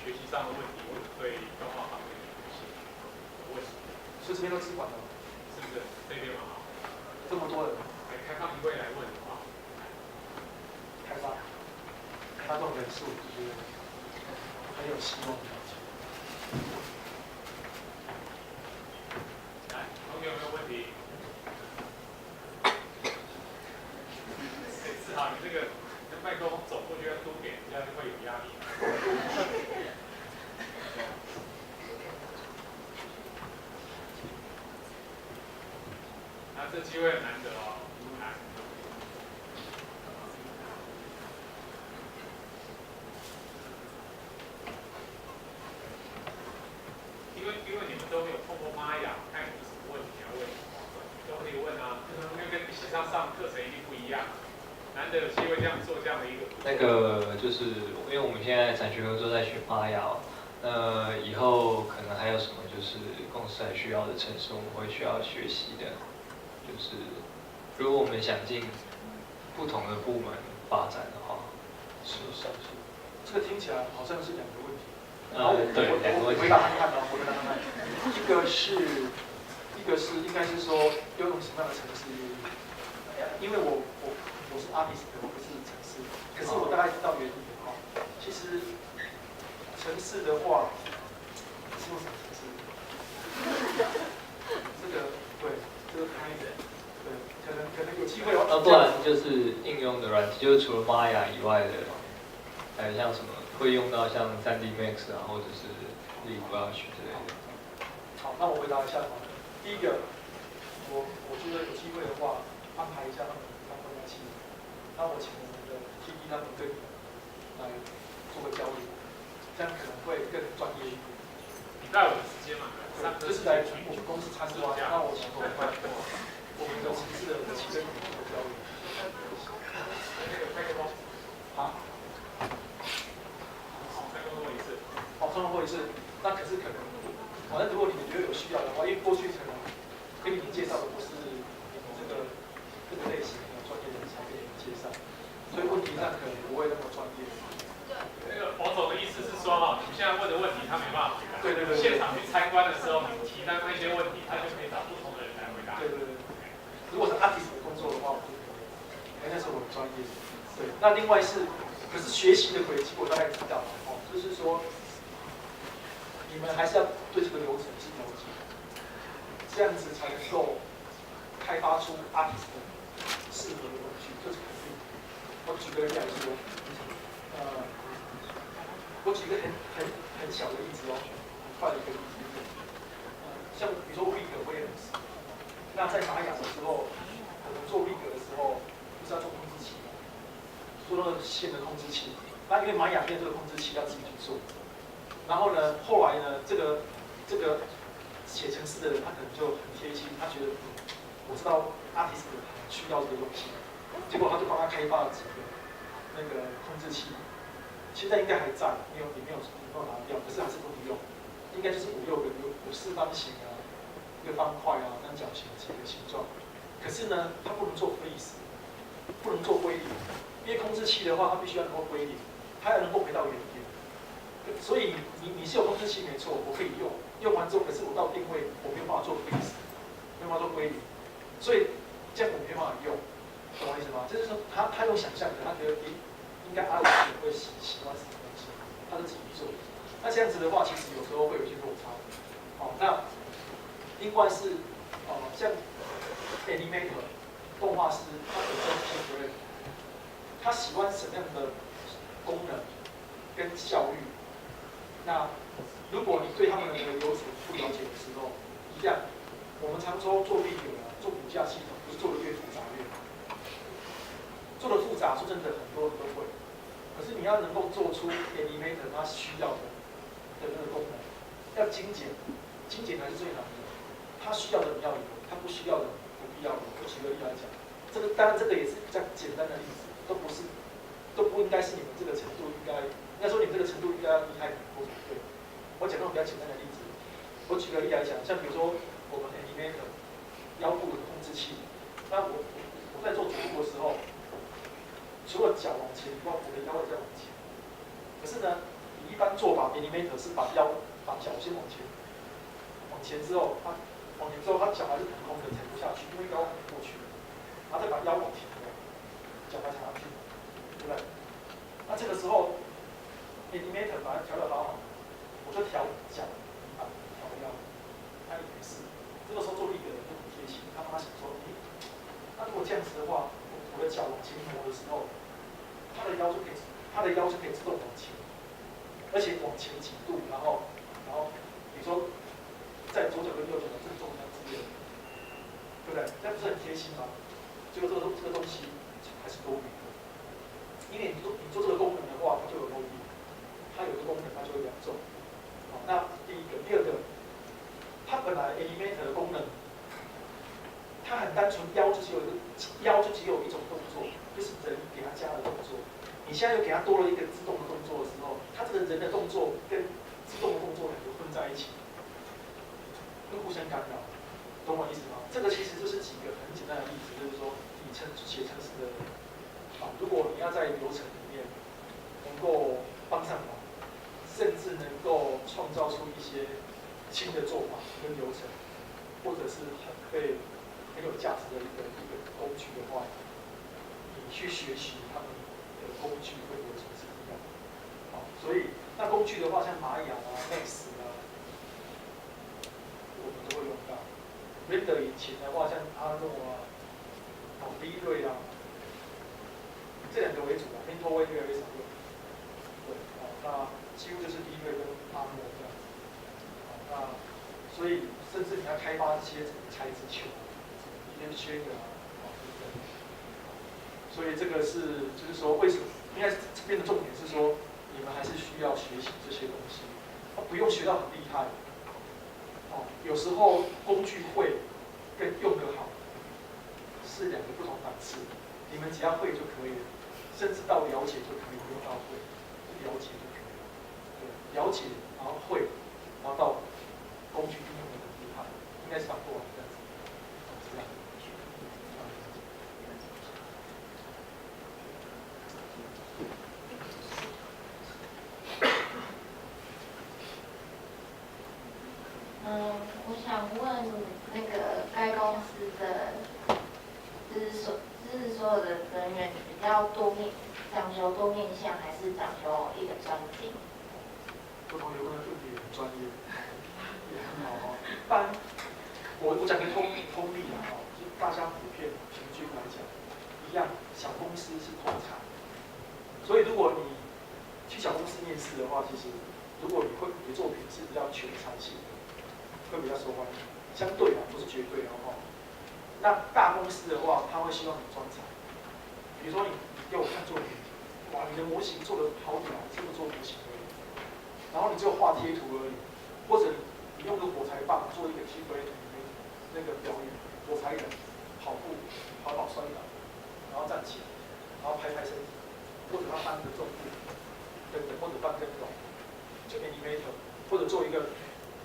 学习上的问题，或者对动画行业有问题？所以这边都资管的，是不是？这边嘛，这么多人，开放一位来问的话，开发这种人数，我觉得很有希望的。来，同学有没有问题？志豪，你这个麦克风走过去要多给人家，就会有压力。那这机会很难得哦，来。因为你们都有透过玛雅，看有什么问题要问，都可以问啊，因为跟你实际上课程一定不一样，难得有机会这样做这样的一个。那个就是因为我们现在产学合作在学玛雅，以后可能还有什么就是公司还需要的程式，我们会需要学习的，就是如果我们想进不同的部门发展的话，是。这个听起来好像是两个问题。对，两个问题。我回答看看哦，我回答看看。一个是应该是说要用什么样的程式？因为我是 artist， 我不是程式，可是我大概知道原理哈。其实程式的话是用什么程式？这个对，这个开的，对，可能有机会哦。不然就是应用的软体，就是除了 Maya 以外的，还有像什么会用到像 3D Max 啊，或者是 Flash 之类的。好，那我回答一下好了。第一个，我觉得有机会的话，安排一下他们当分析，那我请我们的 TD 他们跟你们来做个交流，这样可能会更专业一点。你带我的时间嘛？就是来我们公司参观，那我请我们的城市的气氛做个交流。啊？再问过一次。那可是可能，反正如果你们觉得有需要的话，因为过去可能跟你们介绍的不是你们这个类型的专业人才给你们介绍，所以问题上可能不会那么专业。那个黄总的意思是说哈，你现在问的问题他没办法回答。对。现场去参观的时候，你提的那些问题，他就可以找不同的人来回答。对。如果是 artist 的工作的话，我就可以，那是我的专业。对。那另外是，可是学习的轨迹我大概知道哦，就是说。你们还是要对这个流程是了解，这样子才能够开发出 artist 适合的东西，这是肯定。我举个例来说，我举个很小的例子哦，很快的一个例子，像比如说 Week Williams， 那在玛雅的时候，我们做 Week 的时候，不是要做控制器吗？做那个线的控制器，那因为玛雅线这个控制器要自己去做。然后呢，后来呢，这个写程式的人他可能就很贴心，他觉得我知道 artist 需要这个东西，结果他就帮他开发了几个那个控制器，现在应该还在，没有拿掉，可是还是不能用，应该就是5、6个有四方形啊，一个方块啊，三角形几个形状，可是呢，它不能做 freeze， 不能做归零，因为控制器的话，它必须要能够归零，它要能够回到原点。所以你是有控制器没错，我可以用，用完之后，可是我到定位我没有办法做 freeze， 没有办法做归零，所以这样我没有办法用，懂我意思吗？就是说他用想象的，他觉得应该阿拉会喜欢什么东西，他就自己做。那这样子的话，其实有时候会有一些落差。那另外是像 animator 动画师，他本身是责任，他喜欢什么样的功能跟效率？那如果你对他们的流程不了解的时候，一样，我们常说做 video 啊，做骨架系统，不是做的越复杂越好。做的复杂，说真的，很多人都会。可是你要能够做出 animator 他需要的那个功能，要精简，精简才是最难的。他需要的你要有，他不需要的不必要有。我举个例来讲，这个当然这个也是比较简单的例子，都不应该是你们这个程度应该说你们这个程度应该要厉害很多才对。我讲那种比较简单的例子，我举个例来讲，像比如说我们 animator 腰部的控制器，那我在做左部的时候，除了脚往前以外，我的腰也在往前。可是呢，你一般做法 animator 是把脚先往前之后，他脚还是腾空的，踩不下去，因为腰过去，然后再把腰往前，脚还踩上去，对不对？那这个时候 animator 把它调得好好，我就调脚啊，调腰，他也没事。这个时候做力的人就很贴心，他想说，那如果这样子的话，我的脚往前挪的时候，他的腰就可以自动往前，而且往前几度，然后比如说在左脚跟右脚的正中央之间，对不对？这不是很贴心吗？结果这个东西还是多余的，因为你做这个功能的话，它就有漏力，它有个功能它就会比较重。好，那第一个，第二个，它本来 animator 的功能，它很单纯，腰就只有一种动作，就是人给它加的动作。你现在又给它多了一个自动的动作的时候，它这个人的动作跟自动的动作两个混在一起，会互相干扰，懂我意思吗？这个其实就是几个很简单的例子，就是说你写程式的人，如果你要在流程里面能够帮上忙，甚至能够创造出一些新的做法跟流程，或者是很有价值的一个工具的话，你去学习他们的工具跟流程是一样的。好，所以那工具的话，像玛雅啊、Max 啊，我们都会用到。Render 引擎的话，像阿诺啊、B 瑞啊，这两个为主啊 ，Mentor 会越来越少用。对，那几乎就是 B 瑞跟阿诺这样子。那所以甚至你要开发这些怎么材质球。圈的所以这个就是说，为什么应该这边的重点是说，你们还是需要学习这些东西，不用学到很厉害。有时候工具会跟用得好是两个不同档次，你们只要会就可以了，甚至到了解就可以，不用到会，了解就可以了。对，了解然后会，然后到工具应用的很厉害，应该是反过来这样子。这样。我想问那个该公司的，就是所有的人员比较讲求多面向，还是讲求一个专精？不同流的问题很专业，也很好哦。一般我讲个通例啊，就大家普遍平均来讲，一样，小公司是通才。所以如果你去小公司面试的话，其实如果你的作品是比较全才性的，会比较受欢迎。相对啊，不是绝对哦。那大公司的话，他会希望你专才。比如说你给我看作品，哇，你的模型做得好屌，这么做模型而已。然后你只有画贴图而已，或者你用个火柴棒做一个 TV 那个表演，火柴人跑步摔倒，然后站起来，然后拍身体，或者他搬个重物等等，或者搬跟斗，就 animator， 或者做一个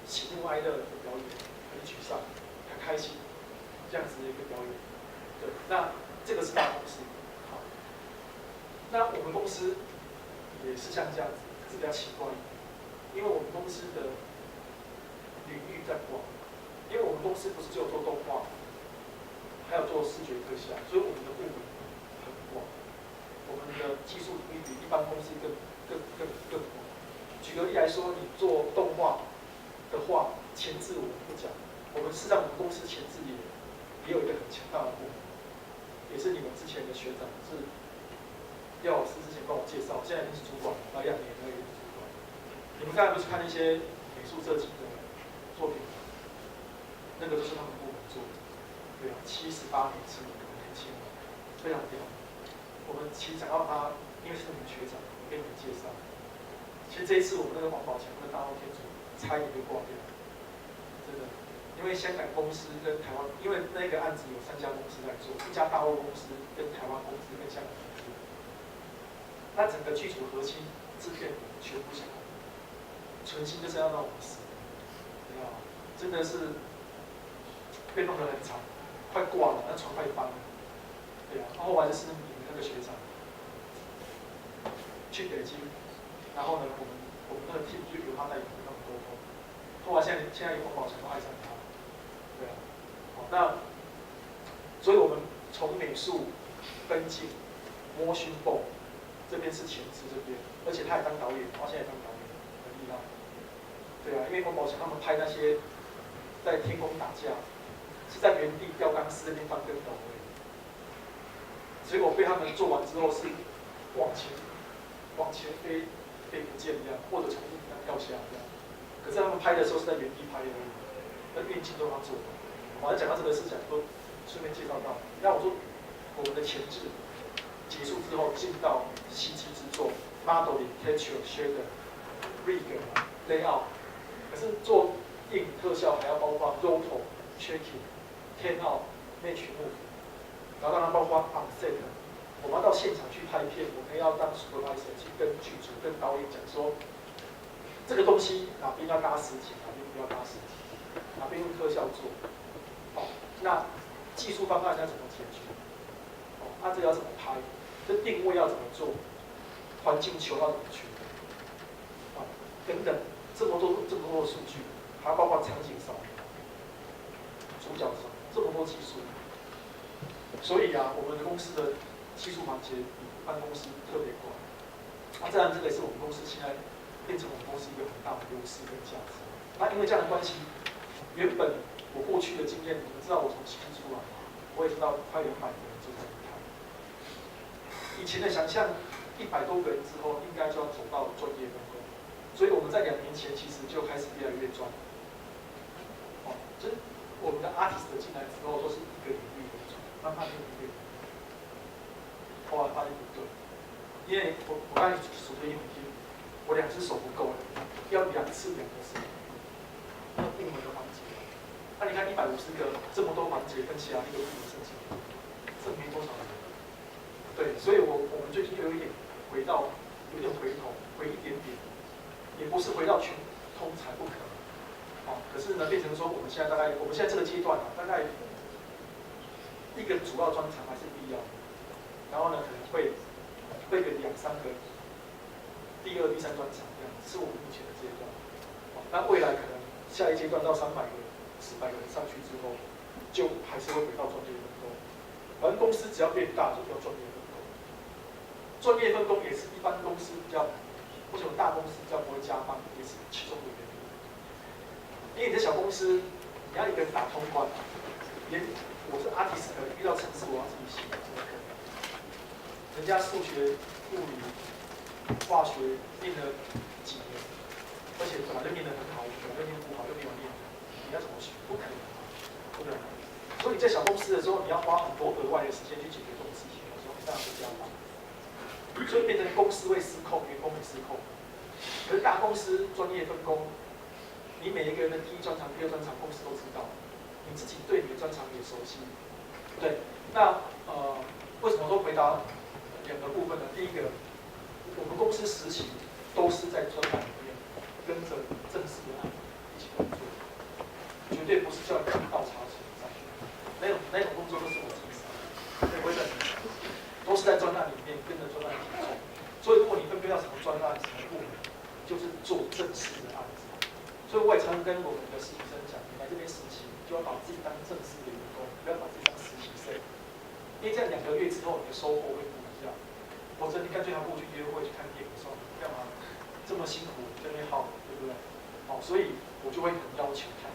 喜怒哀乐的表演，很沮丧，很开心，这样子的一个表演。对，那这个是大公司。好，那我们公司也是像这样子，可是比较奇怪。因为我们公司的领域在广，因为我们公司不是只有做动画，还有做视觉特效，所以我们的部门很广。我们的技术领域比一般公司更广。举个例来说，你做动画的话，前置我们不讲，我们事实上我们公司前置也有一个很强大的部门，也是你们之前的学长是廖老师之前帮我介绍，现在已经是主管了，那2年而已。你们刚才不是看那些美术设计的作品吗？那个都是他们部门做的，对啊，78年次的年轻人，非常屌。我们其实讲到他，因为是你们学长，我给你们介绍。其实这一次我们那个王宝强那个大闹天主差一点就挂掉了，真的。因为香港公司跟台湾，因为那个案子有3家公司在做，一家大陆公司跟台湾公司跟香港公司，那整个剧组核心制片全部下来，存心就是要让我们死，你知道吗？真的是被弄得很惨，快挂了，那船快翻了，对啊。后来就是你们那个学长去北京，然后呢，我们那个 team 就由他带领跟他们沟通。后来现在有王宝强都爱上他，对啊。好，那所以我们从美术、分镜、摸胸部这边是前置这边，而且他也当导演，他现在也当导演，很厉害。对啊，因为王宝强他们拍那些在天空打架，是在原地吊钢丝那边翻跟斗而已，结果被他们做完之后是往前飞不见一样，或者从地上掉下来这样。可是他们拍的时候是在原地拍而已，那运镜都他做的。我还讲到这个事情，都顺便介绍到。那我说我们的前置结束之后，进到CG制作 ，modeling、texture、shader、rig、layout。可是做电影特效还要包括 roto、tracking、can out、match move， 然后当然包括 on-set。我们要到现场去拍片，我们要当 supervisor 去跟剧组、跟导演讲说，这个东西哪边要搭实体，哪边不要搭实体，哪边用特效做。哦，那技术方案要怎么解决？哦，那这个要怎么拍？这定位要怎么做？环境球要怎么取？啊，等等，这么多的数据，还包括场景扫描、主角扫描，这么多技术。所以啊，我们的公司的技术环节比一般公司特别广。那当然，这个也是我们公司现在变成我们公司一个很大的优势跟价值。那因为这样的关系，原本我过去的经验，你们知道我从新出来，我也知道快200个人就在舞台。以前的想象，100多个人之后，应该就要走到专业分工。所以我们在2年前其实就开始越来越专。哦，就是我们的 artist 进来之后，都是一个领域为主，慢慢越。后来发现不对，因为我刚才数给你们听，我2只手不够了，要2次2个手，那部门的环节。那你看150个这么多环节跟其他一个部门申请，这没多少人。对，所以我们最近有一点回头，回一点点，也不是回到全通才不可能。哦，可是呢，变成说我们现在这个阶段啊，大概一个主要专长还是必要的。然后呢，可能会给2、3个第2、第3专场这样，是我们目前的阶段。那未来可能下一阶段到300个、400个人上去之后，就还是会回到专业分工。反正公司只要变大，就叫专业分工。专业分工也是一般公司比较，为什么大公司比较不会加班，也是其中的原因。因为你在小公司，你要一个人打通关，连我是 artist 遇到程式我要自己写，怎么可能？人家数学、物理、化学念了几年，而且本来就念得很好，本来就念不好，又没有念，你要怎么学？不可能，对不对？所以你在小公司的时候，你要花很多额外的时间去解决这种事情的时候，你当然会加班，所以变成公司会失控，员工也失控。可是大公司专业分工，你每一个人的第1专长、第2专长，公司都知道，你自己对你的专长也熟悉，对？那为什么都回答2个部分呢？第一个，我们公司实习都是在专栏里面跟着正式的案一起工作，绝对不是叫你倒茶水上去，那种工作都是我自己对，不会在都是在专案里面跟着专案一起做。所以如果你分配到什么专案、什么部门，就是做正式的案子。所以我也常跟我们的实习生讲，你来这边实习，就要把自己当正式的员工，不要把自己当实习生，因为这样2个月之后，你的收获会不一样。否则你干脆还不如去约会、去看电影，说干嘛这么辛苦在那边耗，对不对？好，所以我就会很要求他。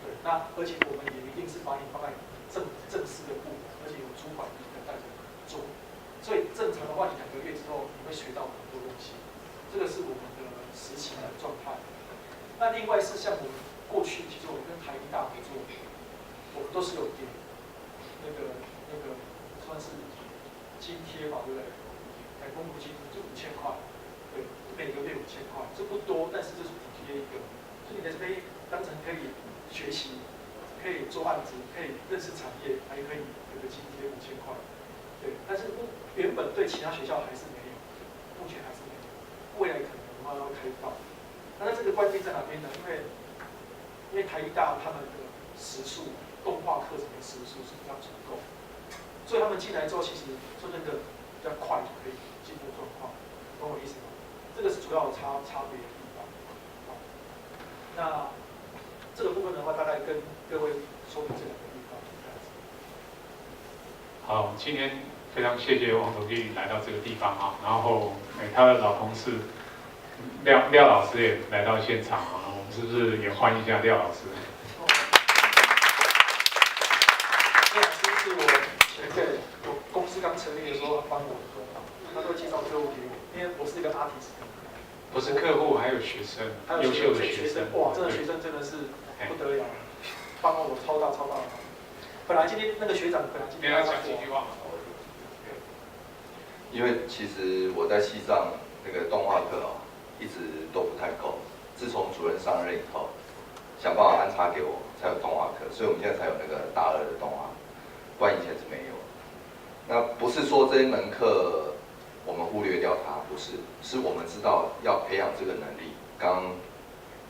对，那而且我们也一定是把你放在正式的部门，而且有主管带着做。所以正常的话，你2个月之后，你会学到很多东西。这这个是我们的实情的状态。那另外是像我们过去，其实我们跟台艺大合作，我们都是有给那个算是津贴吧，对不对？公务金就5000块，对，每个月5000块，这不多，但是这是补贴一个，所以你可以当成可以学习，可以做案子，可以认识产业，还可以有个津贴5000块，对。但是原本对其他学校还是没有，目前还是没有，未来可能慢慢会开放。那这个关键在哪边呢？因为台艺大他们的时数，动画课程的时数是比较足够，所以他们进来之后，其实说真的比较快就可以进入状况，懂我意思吗？这个是主要的差别的地方。好，那这个部分的话，大概跟各位说明这两个地方。好，今天非常谢谢王总经理来到这个地方啊，然后他的老同事廖老师也来到现场啊，我们是不是也欢迎一下廖老师？廖老师是我前辈，我公司刚成立的时候帮我做，他都会介绍客户给我，因为我是一个 artist。不是客户，还有学生，优秀的学生，哇，这个学生真的是不得了，帮了我超大的忙。本来今天那个学长本来今天要讲几句话嘛。因为其实我在系上那个动画课一直都不太够。自从主任上任以后，想办法安插给我，才有动画课，所以我们现在才有那个大2的动画，不然以前是没有。那不是说这一门课我们忽略掉它，不是，是我们知道要培养这个能力。刚刚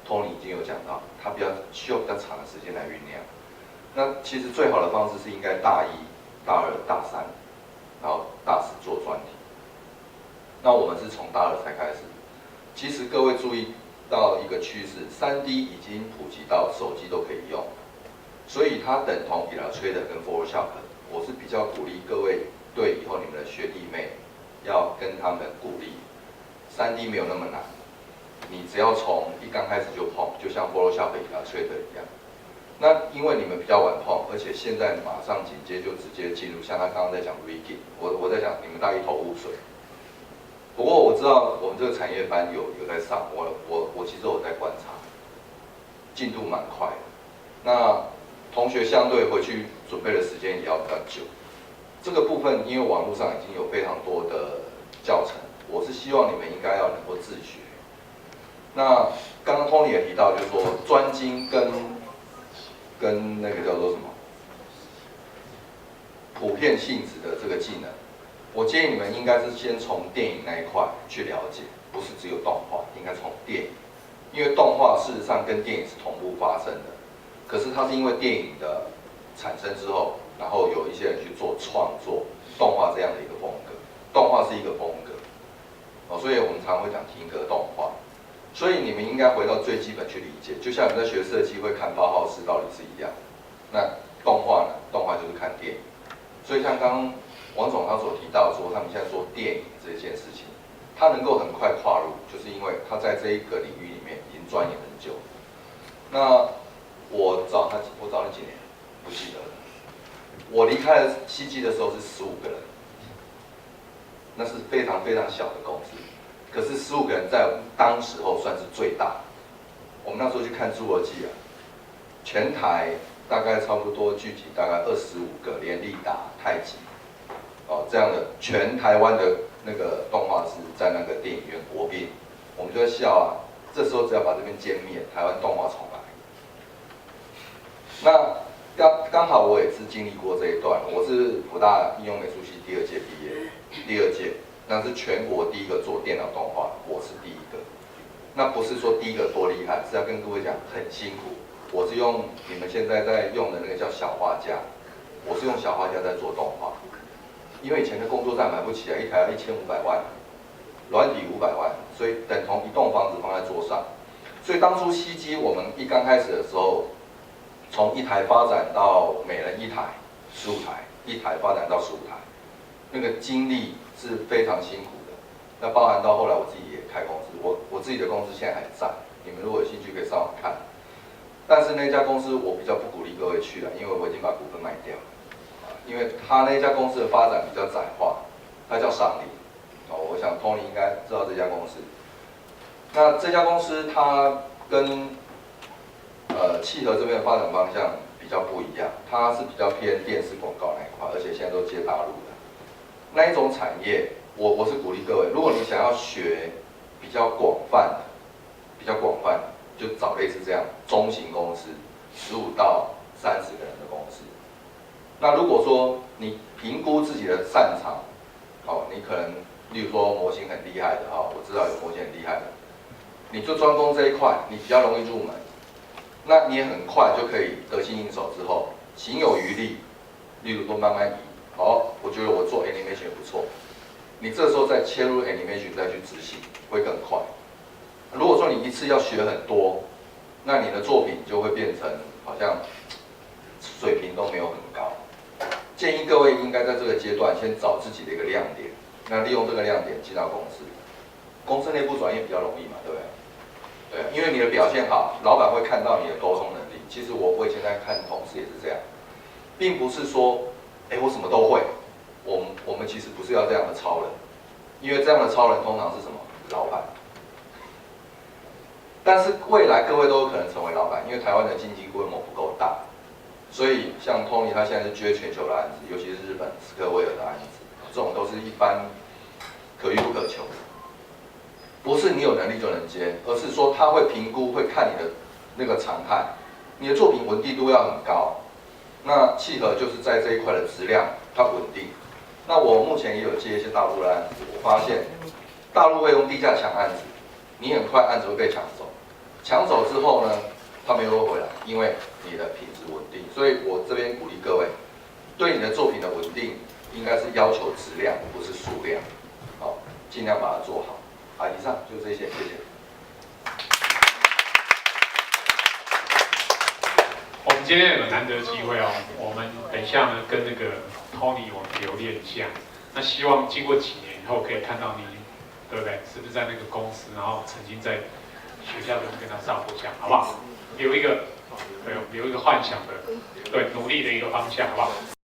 Tony 已经有讲到，它需要比较长的时间来酝酿。那其实最好的方式是应该大1、大2、大3，然后大4做专题。那我们是从大2才开始。其实各位注意到一个趋势，3D 已经普及到手机都可以用，所以它等同 Illustrator 跟 Photoshop。我是比较鼓励各位对以后你们的学弟妹要跟他们鼓励，3D 没有那么难，你只要从一刚开始就碰，就像 Photoshop、Illustrator 一样。那因为你们比较晚碰，而且现在马上紧接就直接进入，像他刚刚在讲 Rigging， 我在讲你们大一头雾水。不过我知道我们这个产业班有在上，我其实我在观察，进度蛮快的。那同学相对回去准备的时间也要比较久。这个部分因为网络上已经有非常多的教程，我是希望你们应该要能够自学。那刚刚 Tony 也提到，就是说专精跟那个叫做什么普遍性质的这个技能，我建议你们应该是先从电影那一块去了解，不是只有动画，应该从电影，因为动画事实上跟电影是同步发生的，可是它是因为电影的产生之后，然后有一些人去做创作动画这样的一个风格，动画是一个风格，所以我们常会讲听歌动画。所以你们应该回到最基本去理解，就像你在学设计会看包浩斯道理是一样。那动画呢？动画就是看电影。所以像刚刚王总他所提到说，他们现在做电影这件事情，他能够很快跨入，就是因为他在这一个领域里面已经钻研很久。那我找你几年？不记得了。我离开了西基的时候是15个人，那是非常非常小的公司。可是15个人在当时候算是最大。我们那时候去看《侏罗纪》全台大概差不多聚集大概25个连力打、太极，这样的全台湾的那个动画师在那个电影院国宾，我们就在笑啊。这时候只要把这边歼灭，台湾动画重来。那刚好我也是经历过这一段，我是福大应用美术系第2届毕业，第2届。那是全国第一个做电脑动画，我是第一个。那不是说第一个多厉害，是要跟各位讲很辛苦。我是用你们现在在用的那个叫小画家，我是用小画家在做动画。因为以前的工作站买不起来，一台要1500万，软体500万，所以等同一栋房子放在桌上。所以当初西基我们一刚开始的时候，从1台发展到每人1台、15台，1台发展到15台，那个经历是非常辛苦的。那包含到后来我自己也开公司，我自己的公司现在还在，你们如果有兴趣可以上网看。但是那家公司我比较不鼓励各位去了，因为我已经把股份卖掉了。因为他那家公司的发展比较窄化，它叫上林。我想 Tony 应该知道这家公司。那这家公司它跟契合这边的发展方向比较不一样，它是比较偏电视广告那一块，而且现在都接大陆的那一种产业。我是鼓励各位，如果你想要学比较广泛的，就找类似这样中型公司，15到30个人的公司。那如果说你评估自己的擅长，你可能例如说模型很厉害的，我知道有模型很厉害的，你就专攻这一块，你比较容易入门。那你也很快就可以得心应手，之后行有余力，例如说慢慢移。我觉得我做 animation 不错，你这时候再切入 animation 再去执行会更快。如果说你一次要学很多，那你的作品就会变成好像水平都没有很高。建议各位应该在这个阶段先找自己的一个亮点，那利用这个亮点进到公司，公司内部转业比较容易嘛，对不对？对，因为你的表现好，老板会看到你的沟通能力。其实我以前在看同事也是这样，并不是说，我什么都会。我们其实不是要这样的超人，因为这样的超人通常是什么？老板。但是未来各位都有可能成为老板，因为台湾的经济规模不够大，所以像 Tony 他现在是接全球的案子，尤其是日本斯科威尔的案子，这种都是一般可遇不可求的。不是你有能力就能接，而是说他会评估，会看你的那个常态，你的作品稳定度要很高。那契合就是在这一块的质量它稳定。那我目前也有接一些大陆的案子，我发现大陆会用低价抢案子，你很快案子会被抢走，抢走之后呢，他们又会回来，因为你的品质稳定。所以我这边鼓励各位，对你的作品的稳定，应该是要求质量，不是数量。尽量把它做好。以上就这些，谢谢。我们今天有个难得机会我们等一下呢跟那个 Tony 我们留念一下。那希望经过几年以后可以看到你，对不对？是不是在那个公司，然后曾经在学校跟他上过讲，好不好？留一个幻想的，对，努力的一个方向，好不好？